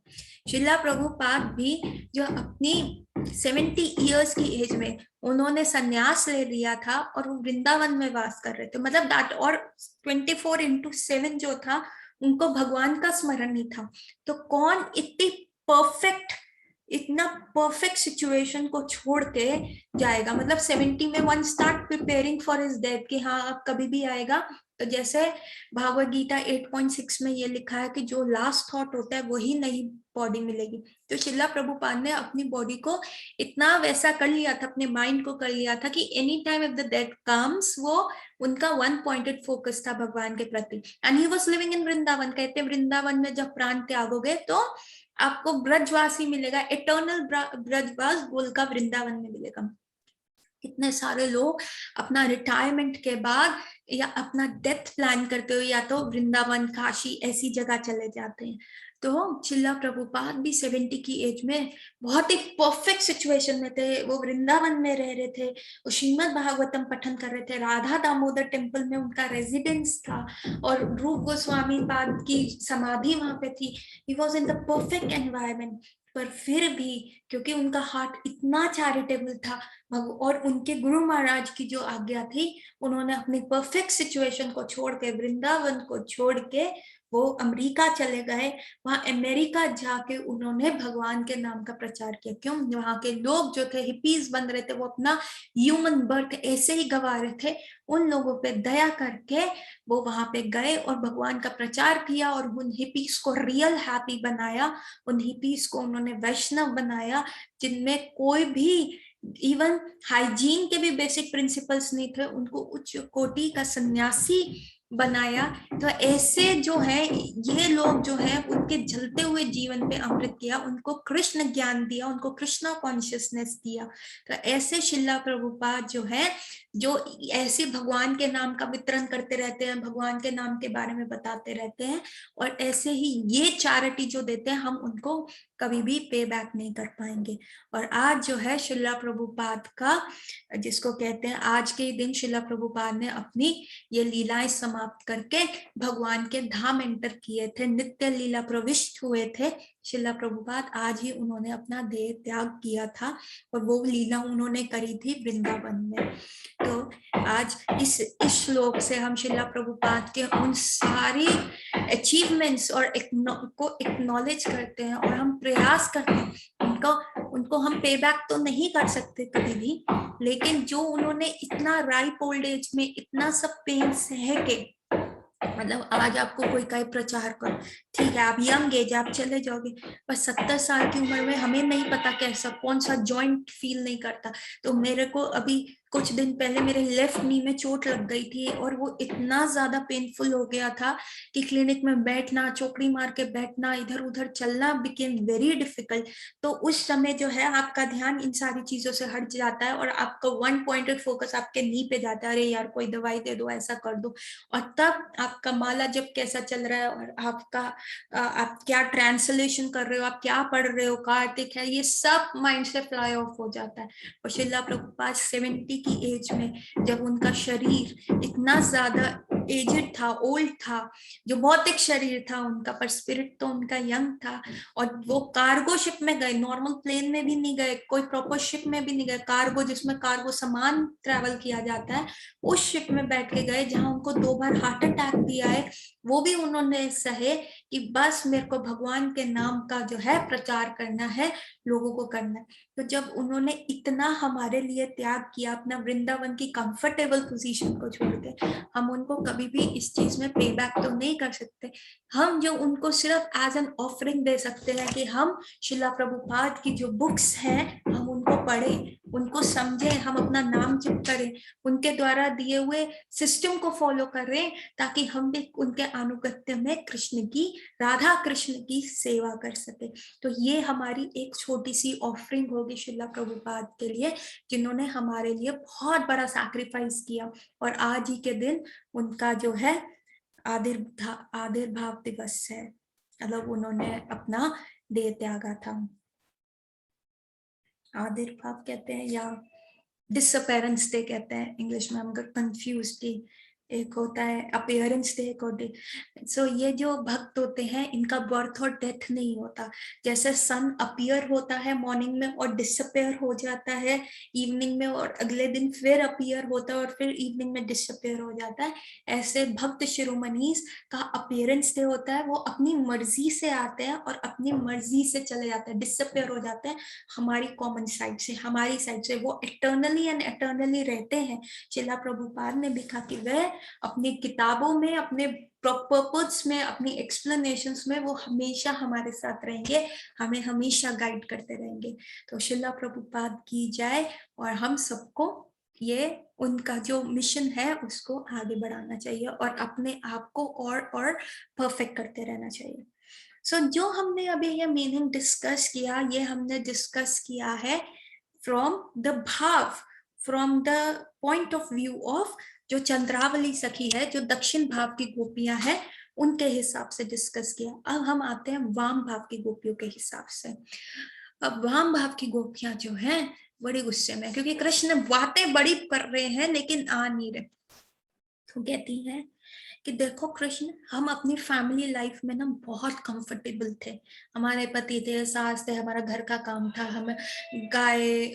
शिला प्रभुपाद भी जो अपनी 70 इयर्स की एज में उन्होंने संन्यास ले लिया था और वो वृंदावन में वास कर रहे थे, मतलब दैट, और 24/7 जो था उनको भगवान का स्मरण नहीं था। तो कौन इतना परफेक्ट सिचुएशन को छोड़ के जाएगा? मतलब 70 में one start preparing for his death कि हाँ अब कभी भी आएगा। तो जैसे भागवत गीता 8.6 में ये लिखा है कि जो लास्ट थॉट होता है वही नई बॉडी मिलेगी। तो शिला प्रभुपाद ने अपनी बॉडी को इतना वैसा कर लिया था, अपने माइंड को कर लिया था कि any time if the death comes, वो उनका वन पॉइंटेड फोकस था भगवान के प्रति। And he was living in Vrindavan. कहते वृंदावन में जब प्राण त्यागोगे तो आपको ब्रजवासी मिलेगा, इटर्नल ब्रजवास गोलका वृंदावन में मिलेगा। इतने सारे लोग अपना रिटायरमेंट के बाद या अपना डेथ प्लान करते हुए या तो वृंदावन, काशी ऐसी जगह चले जाते हैं। तो चिल्ला प्रभुपाद भी 70 की एज में बहुत ही परफेक्ट सिचुएशन में थे। वो वृंदावन में रह रहे थे, वो श्रीमद् भागवतम पठन कर रहे थे, राधा दामोदर टेम्पल में उनका रेजिडेंस था और रूप गोस्वामी पाद की समाधि वहां पे थी। He was in the perfect environment. पर फिर भी क्योंकि उनका हार्ट इतना चैरिटेबल था और उनके गुरु महाराज की जो आज्ञा थी, उन्होंने अपनी परफेक्ट सिचुएशन को छोड़ के, वृंदावन को छोड़ के वो अमेरिका चले गए। वहां अमेरिका जाके उन्होंने भगवान के नाम का प्रचार किया। क्यों? वहां के लोग जो थे हिपीज बन रहे थे, वो अपना ह्यूमन बर्थ ऐसे ही गवा रहे थे। उन लोगों पे दया करके वो वहां पे गए और भगवान का प्रचार किया और उन हिपीज को रियल हैप्पी बनाया। उन हिपीज को उन्होंने वैष्णव बनाया, जिनमें कोई भी इवन हाइजीन के भी बेसिक प्रिंसिपल्स नहीं थे। उनको उच्च कोटि का सन्यासी बनाया। तो ऐसे जो है ये लोग जो है उनके जलते हुए जीवन पे अमृत किया, उनको कृष्ण ज्ञान दिया, उनको कृष्णा कॉन्शियसनेस दिया। तो ऐसे शिला प्रभुपाद जो है, जो ऐसे भगवान के नाम का वितरण करते रहते हैं, भगवान के नाम के बारे में बताते रहते हैं, और ऐसे ही ये चैरिटी जो देते हैं हम उनको कभी भी पे बैक नहीं कर पाएंगे। और आज जो है शिला प्रभुपाद का, जिसको कहते हैं आज के दिन, शिला प्रभुपाद ने अपनी ये लीलाएं समाप्त करके भगवान के धाम एंटर किए थे, नित्य लीला प्रविष्ट हुए थे शिला प्रभुपाद। आज ही उन्होंने अपना देह त्याग किया था और वो लीला उन्होंने करी थी वृंदावन में। तो आज इस श्लोक से हम शिला प्रभुपाद के उन सारी अचीवमेंट्स और को एक्नॉलेज करते हैं और हम प्रयास करते हैं उनको हम पे बैक तो नहीं कर सकते कभी भी, लेकिन जो उन्होंने इतना राइप ओल्ड एज में इतना सब पेन सह के, मतलब आज आपको कोई कहे प्रचार करो, ठीक है आप यंग एज आप चले जाओगे, पर 70 साल की उम्र में हमें नहीं पता कैसा कौन सा जॉइंट फील नहीं करता। तो मेरे को अभी कुछ दिन पहले मेरे लेफ्ट नी में चोट लग गई थी और वो इतना ज्यादा पेनफुल हो गया था कि क्लिनिक में बैठना, चौकड़ी मार के बैठना, इधर उधर चलना बिकेम वेरी डिफिकल्ट। तो उस समय जो है आपका ध्यान इन सारी चीजों से हट जाता है और आपका वन पॉइंटेड फोकस आपके नी पे जाता है, अरे यार कोई दवाई दे दो, ऐसा कर दो। और तब आपका माला जब कैसा चल रहा है और आपका आप क्या ट्रांसलेशन कर रहे हो, आप क्या पढ़ रहे हो, कार्तिक है, ये सब माइंड से फ्लाई ऑफ हो जाता है। और शिला प्रभुपाद 70 की एज में जब उनका शरीर इतना ज्यादा एजेड था, ओल्ड था, जो भौतिक शरीर था उनका, पर स्पिरिट तो उनका यंग था, और वो कार्गो शिप में गए, नॉर्मल प्लेन में भी नहीं गए, कोई प्रॉपर शिप में भी नहीं गए, कार्गो जिसमें कार्गो सामान ट्रेवल किया जाता है उस शिप में बैठ के गए, जहां उनको 2 बार हार्ट अटैक भी आए। वो भी उन्होंने सहे कि बस मेरे को भगवान के नाम का जो है प्रचार करना है, लोगों को करना है। तो जब उन्होंने इतना हमारे लिए त्याग किया, अपना वृंदावन की कंफर्टेबल पोजीशन को छोड़ के, हम उनको कभी भी इस चीज में पे बैक तो नहीं कर सकते। हम जो उनको सिर्फ एज एन ऑफरिंग दे सकते हैं कि हम शिला प्रभुपाद की जो बुक्स हैं हम उनको पढ़ें, उनको समझें, हम अपना नाम जप करें, उनके द्वारा दिए हुए सिस्टम को फॉलो करें, ताकि हम भी उनके अनुगत्य में कृष्ण की, राधा कृष्ण की सेवा कर सके। तो ये हमारी एक छोटी सी ऑफरिंग होगी शिला प्रभुपाद के लिए, जिन्होंने हमारे लिए बहुत बड़ा सैक्रिफाइस किया। और आज ही के दिन उनका जो है आविर्भाव दिवस है, मतलब उन्होंने अपना देह त्यागा था। आविर्भाव कहते हैं या डिसअपेरेंस डे कहते हैं इंग्लिश में, हम कंफ्यूज थी। एक होता है अपीयरेंस डे, एक होता है। सो ये जो भक्त होते हैं इनका बर्थ और डेथ नहीं होता। जैसे सन अपीयर होता है मॉर्निंग में और डिसअपेयर हो जाता है इवनिंग में, और अगले दिन फिर अपीयर होता है और फिर इवनिंग में डिसअपेयर हो जाता है, ऐसे भक्त शिरोमणिस का अपीयरेंस डे होता है। वो अपनी मर्जी से आते हैं और अपनी मर्जी से चले जाते हैं, डिसअपेयर हो जाते हैं हमारी कॉमन साइड से, हमारी साइड से। वो इटर्नली एंड एटर्नली रहते हैं। शिला प्रभुपाद ने लिखा कि वह अपनी किताबों में, अपने पर्पस में, अपनी एक्सप्लेनेशंस में वो हमेशा हमारे साथ रहेंगे, हमें हमेशा गाइड करते रहेंगे। तो शिला प्रभुपाद की जाए, और हम सबको ये उनका जो मिशन है उसको आगे बढ़ाना चाहिए और अपने आप को और परफेक्ट करते रहना चाहिए। सो जो हमने अभी ये मीनिंग डिस्कस किया, ये हमने डिस्कस किया है फ्रॉम द भाव, from the point of view of जो चंद्रावली सखी है, जो दक्षिण भाव की गोपियां हैं, उनके हिसाब से डिस्कस किया। अब हम आते हैं वाम भाव की गोपियों के हिसाब से। अब वाम भाव की गोपियां जो हैं बड़ी गुस्से में, क्योंकि कृष्ण बातें बड़ी कर रहे हैं लेकिन आ नहीं रहे। तो कहती है कि देखो कृष्ण, हम अपनी फैमिली लाइफ में ना बहुत कंफर्टेबल थे। हमारे पति थे, सास थे, हमारा घर का काम था, हमें गाय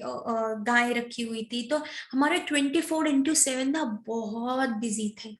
गाय रखी हुई थी, तो हमारे 24/7 ना बहुत बिजी थे।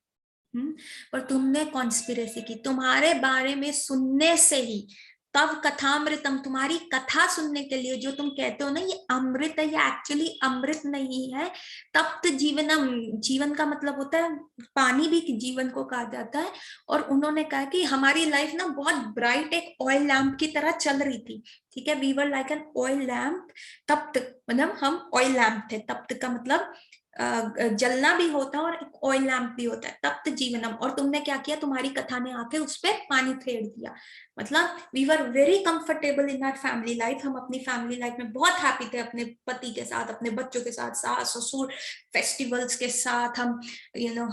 पर तुमने कॉन्स्पिरेसी की, तुम्हारे बारे में सुनने से ही, तब कथामृतम, तुम्हारी कथा सुनने के लिए, जो तुम कहते हो ना ये अमृत है, ये एक्चुअली अमृत नहीं है। तप्त जीवनम, जीवन का मतलब होता है पानी, भी जीवन को कहा जाता है। और उन्होंने कहा कि हमारी लाइफ ना बहुत ब्राइट एक ऑयल लैंप की तरह चल रही थी। ठीक है, we were like an oil lamp. तप्त मतलब हम ऑयल लैंप थे, तप्त का मतलब जलना भी होता है और एक ऑयल लैंप भी होता है, तप्त जीवनम। और तुमने क्या किया, तुम्हारी कथा ने आके उस पर पानी फेर दिया। मतलब we were very comfortable in our family life, हम अपनी फैमिली लाइफ में बहुत हैप्पी थे, अपने पति के साथ, अपने बच्चों के साथ, सास ससुर, फेस्टिवल्स के साथ, हम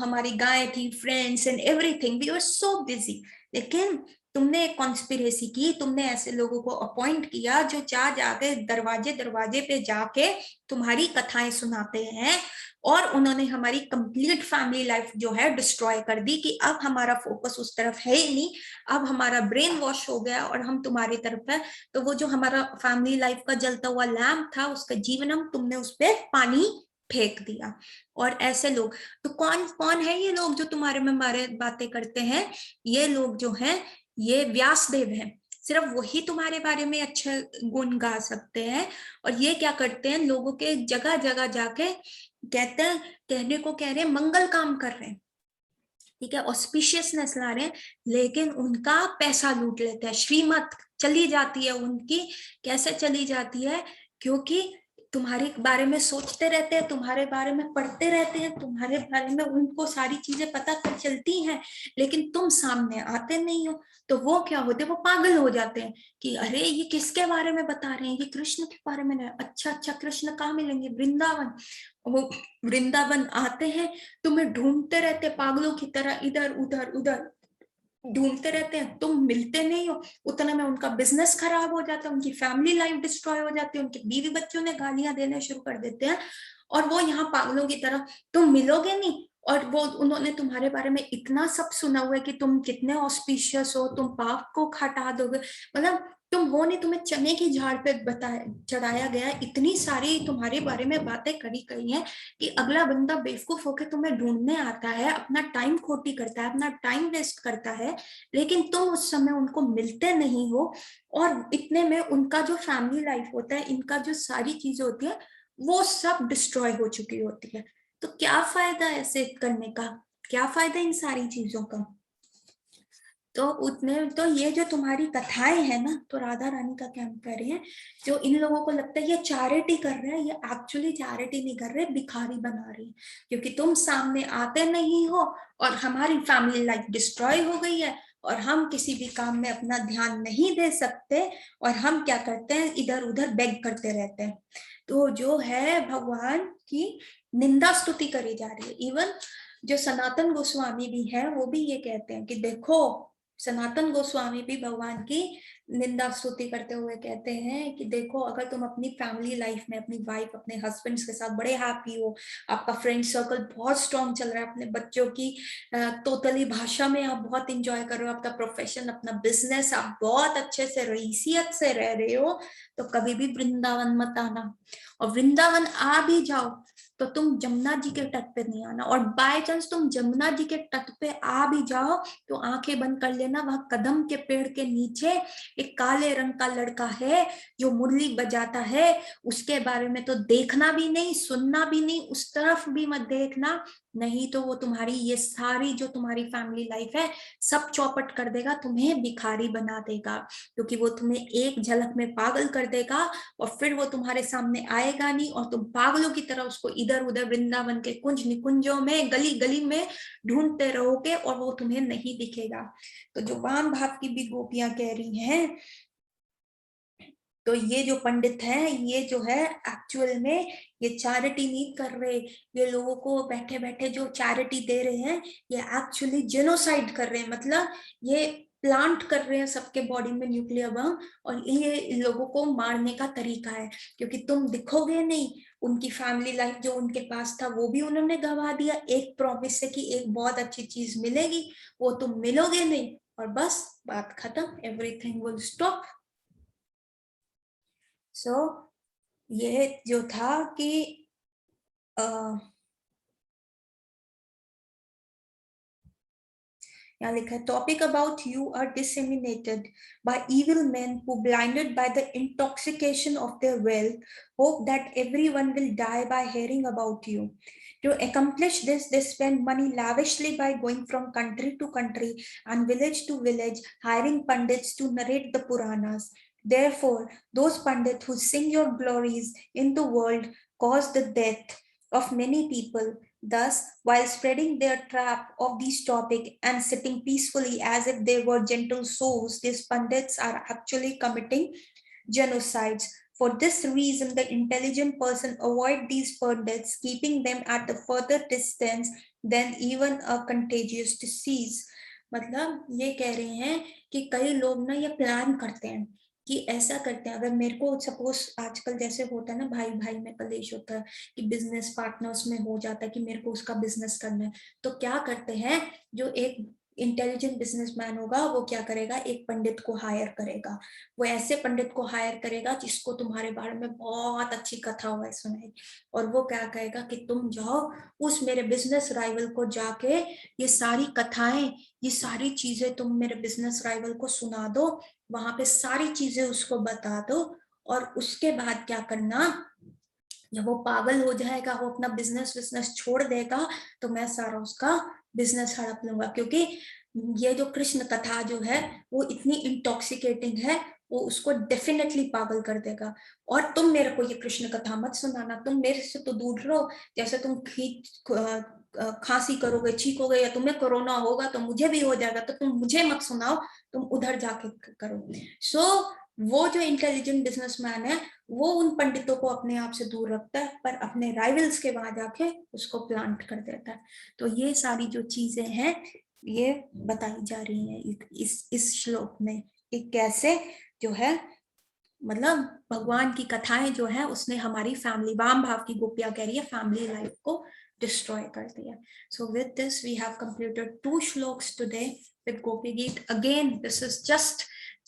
हमारी गाय थी, friends and everything, we were so busy. लेकिन तुमने एक कॉन्स्पिरेसी की, तुमने ऐसे लोगों को अपॉइंट किया जो जा जाके दरवाजे दरवाजे पे जाके तुम्हारी कथाएं सुनाते हैं, और उन्होंने हमारी कंप्लीट फैमिली लाइफ जो है डिस्ट्रॉय कर दी, कि अब हमारा फोकस उस तरफ है ही नहीं, अब हमारा ब्रेन वॉश हो गया और हम तुम्हारी तरफ है। तो वो जो हमारा फैमिली लाइफ का जलता हुआ लैम्प था, उसका जीवनम, तुमने उस पर पानी फेंक दिया। और ऐसे लोग, तो कौन कौन है ये लोग जो तुम्हारे में मारे बातें करते हैं? ये लोग जो हैं ये व्यासदेव हैं। सिर्फ वही तुम्हारे बारे में अच्छे गुण गा सकते हैं। और ये क्या करते हैं, लोगों के जगह जगह जाके कहते हैं, कहने को कह रहे हैं मंगल काम कर रहे हैं, ठीक है, ऑस्पिशियसनेस ला रहे हैं, लेकिन उनका पैसा लूट लेते हैं, श्रीमत चली जाती है उनकी। कैसे चली जाती है? क्योंकि तुम्हारे बारे में सोचते रहते हैं, तुम्हारे बारे में पढ़ते रहते हैं, तुम्हारे बारे में उनको सारी चीजें पता कर चलती हैं, लेकिन तुम सामने आते नहीं हो। तो वो क्या होते हैं, वो पागल हो जाते हैं कि अरे ये किसके बारे में बता रहे हैं, ये कृष्ण के बारे में नहीं। अच्छा अच्छा, कृष्ण कहाँ मिलेंगे? वृंदावन। वो वृंदावन आते हैं, तुम्हें ढूंढते रहते पागलों की तरह, इधर उधर उधर ढूंढते रहते हैं, तुम मिलते नहीं हो। उतना में उनका बिजनेस खराब हो जाता है, उनकी फैमिली लाइफ डिस्ट्रॉय हो जाती है, उनके बीवी बच्चों ने गालियां देने शुरू कर देते हैं, और वो यहाँ पागलों की तरह, तुम मिलोगे नहीं। और वो उन्होंने तुम्हारे बारे में इतना सब सुना हुआ है कि तुम कितने ऑस्पिशियस हो, तुम पाप को हटा दोगे, मतलब तुम हो नहीं, तुम्हें चने की झाड़ पे बताया चढ़ाया गया है, इतनी सारी तुम्हारे बारे में बातें करी गई हैं कि अगला बंदा बेवकूफ होकर तुम्हें ढूंढने आता है, अपना टाइम खोटी करता है, अपना टाइम वेस्ट करता है, लेकिन तुम उस समय उनको मिलते नहीं हो। और इतने में उनका जो फैमिली लाइफ होता है, इनका जो सारी चीजें होती है, वो सब डिस्ट्रॉय हो चुकी होती है। तो क्या फायदा ऐसे करने का, क्या फायदा इन सारी चीजों का? तो उतने तो ये जो तुम्हारी कथाएं है ना, तो राधा रानी का क्या कर रहे हैं, जो इन लोगों को लगता है ये चैरिटी कर रहे हैं, ये एक्चुअली चैरिटी नहीं कर रहे, भिखारी बना रही है। क्योंकि तुम सामने आते नहीं हो और हमारी फैमिली लाइफ डिस्ट्रॉय हो गई है, और हम किसी भी काम में अपना ध्यान नहीं दे सकते, और हम क्या करते हैं, इधर उधर बेग करते रहते हैं। तो जो है भगवान की निंदा स्तुति करी जा रही है। इवन जो सनातन गोस्वामी भी है, वो भी ये कहते हैं कि देखो सनातन गोस्वामी भी भगवान की निंदा स्तुति करते हुए कहते हैं कि देखो, अगर तुम अपनी फैमिली लाइफ में अपनी वाइफ, अपने हस्बैंड्स के साथ बड़े हैप्पी हो, आपका फ्रेंड सर्कल बहुत स्ट्रांग चल रहा है, अपने बच्चों की तोतली भाषा में आप बहुत इंजॉय कर रहे हो, आपका प्रोफेशन, अपना बिजनेस, आप बहुत अच्छे से रईसियत से रह रहे हो, तो कभी भी वृंदावन मत आना। और वृंदावन आ भी जाओ तो तुम जमुना जी के तट पे नहीं आना, और बाय चांस तुम जमुना जी के तट पे आ भी जाओ तो आंखें बंद कर लेना, वहां कदम के पेड़ के नीचे एक काले रंग का लड़का है जो मुरली बजाता है, उसके बारे में तो देखना भी नहीं, सुनना भी नहीं, उस तरफ भी मत देखना, नहीं तो वो तुम्हारी ये सारी जो तुम्हारी फैमिली लाइफ है सब चौपट कर देगा, तुम्हें भिखारी बना देगा, क्योंकि वो तुम्हें एक झलक में पागल कर देगा और फिर वो तुम्हारे सामने आएगा नहीं, और तुम पागलों की तरह उसको इधर उधर वृंदावन के कुंज निकुंजों में, गली गली में ढूंढते रहोगे और वो तुम्हें नहीं दिखेगा। तो जो वाम भाव की भी गोपियां कह रही हैं, तो ये जो पंडित हैं, ये जो है एक्चुअल में ये चैरिटी नहीं कर रहे, ये लोगों को बैठे बैठे जो चैरिटी दे रहे हैं, ये एक्चुअली जेनोसाइड कर रहे हैं, मतलब ये प्लांट कर रहे हैं सबके बॉडी में न्यूक्लियर बम, और ये लोगों को मारने का तरीका है, क्योंकि तुम दिखोगे नहीं, उनकी फैमिली लाइफ जो उनके पास था वो भी उन्होंने गवा दिया एक प्रॉमिस से कि एक बहुत अच्छी चीज मिलेगी, वो तुम मिलोगे नहीं, और बस बात खत्म, एवरीथिंग विल स्टॉप। सो ये जो था कि यहाँ लिखा है, topic about you are disseminated by evil man who blinded by the intoxication of their wealth hope that everyone will die by hearing about you. To accomplish this, they spend money lavishly by going from country to country and village to village, hiring pandits to narrate the Puranas. Therefore, those pandits who sing your glories in the world cause the death of many people. Thus, while spreading their trap of this topic and sitting peacefully as if they were gentle souls, these pandits are actually committing genocides. For this reason, the intelligent person avoid these pandits, keeping them at a further distance than even a contagious disease. मतलब ये कह रहे हैं कि कई लोग ना ये प्लान करते हैं कि ऐसा करते हैं, अगर मेरे को सपोज आजकल जैसे होता है ना, भाई भाई में कलेश होता है कि बिजनेस पार्टनर्स में हो जाता है कि मेरे को उसका बिजनेस करना है, तो क्या करते हैं, जो एक इंटेलिजेंट बिजनेसमैन होगा वो क्या करेगा, एक पंडित को हायर करेगा, वो ऐसे पंडित को हायर करेगा जिसको तुम्हारे बारे में बहुत अच्छी कथा हुआ है सुनाई, और वो क्या कहेगा कि तुम जाओ उस मेरे बिजनेस राइवल को जाके ये सारी कथाएं, ये सारी चीजें तुम मेरे बिजनेस राइवल को सुना दो, वहां पे सारी चीजें उसको बता दो, और उसके बाद क्या करना, जब वो पागल हो जाएगा, वो अपना बिजनेस बिजनेस छोड़ देगा, तो मैं सारा उसका बिजनेस हड़प लूंगा, क्योंकि ये जो कृष्ण कथा जो है वो इतनी इंटॉक्सिकेटिंग है, वो उसको डेफिनेटली पागल कर देगा। और तुम मेरे को ये कृष्ण कथा मत सुनाना, तुम मेरे से तो दूर रहो, जैसे तुम खांसी करोगे, छींकोगे, या तुम्हें कोरोना होगा तो मुझे भी हो जाएगा, तो तुम मुझे मत सुनाओ, तुम उधर जाके करो। सो वो जो इंटेलिजेंट बिजनेसमैन है वो उन पंडितों को अपने आप से दूर रखता है, पर अपने राइवल्स के वहां जाके उसको प्लांट कर देता है। तो ये सारी जो चीजें हैं ये बताई जा रही हैं इस श्लोक में, कि कैसे जो है, मतलब भगवान की कथाएं जो है उसने हमारी फैमिली, वाम भाव की गोपियां कह रही है, फैमिली लाइफ को डिस्ट्रॉय कर दिया। So with this we have completed 2 shlokas today with Gopi Geet. Again this is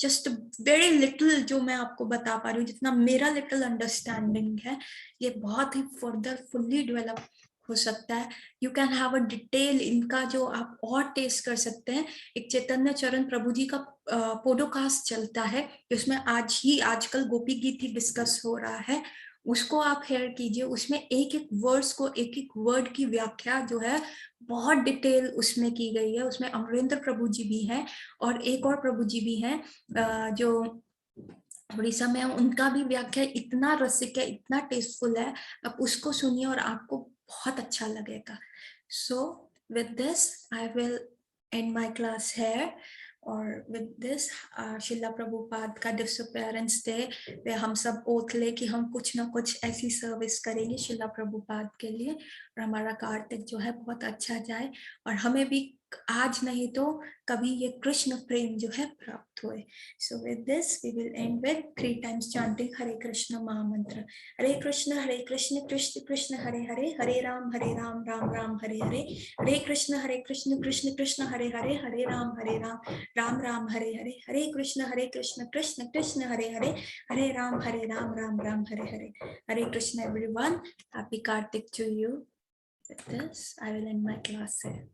just very little जो मैं आपको बता पा रही हूँ, जितना मेरा लिटिल अंडरस्टैंडिंग है, ये बहुत ही फर्दर फुल्ली डेवलप हो सकता है। You can have a detail इनका जो आप और टेस्ट कर सकते हैं। एक चैतन्य चरण प्रभु जी का पॉडकास्ट चलता है जिसमें आजकल गोपी गीत ही डिस्कस हो रहा है, उसको आप हेयर कीजिए, उसमें एक एक वर्ड्स को, एक एक वर्ड की व्याख्या जो है बहुत डिटेल उसमें की गई है। उसमें अमरेंद्र प्रभु जी भी हैं और एक और प्रभु जी भी हैं जो उड़ीसा में, उनका भी व्याख्या इतना रसिक है, इतना टेस्टफुल है, आप उसको सुनिए और आपको बहुत अच्छा लगेगा। So with this I will end my class here, और विद दिस शिला प्रभुपाद का डिसअपियरेंस डे पे हम सब ओथ ले कि हम कुछ ना कुछ ऐसी सर्विस करेंगे शिला प्रभुपाद के लिए, और हमारा कार्तिक जो है बहुत अच्छा जाए, और हमें भी आज नहीं तो कभी ये कृष्ण प्रेम जो है प्राप्त हुए. So with this we will end with 3 times chanting Hare Krishna Mahamantra. Hare Krishna Krishna Krishna Hare Hare, Hare Ram Ram Ram Hare Hare, Hare Krishna Krishna Krishna Hare Hare, Hare Ram Ram Ram Hare Hare, Hare Krishna Krishna Krishna Hare Hare, Hare Ram Ram Hare Hare. Hare Krishna everyone. Happy Kartik to you. With this I will end my class here.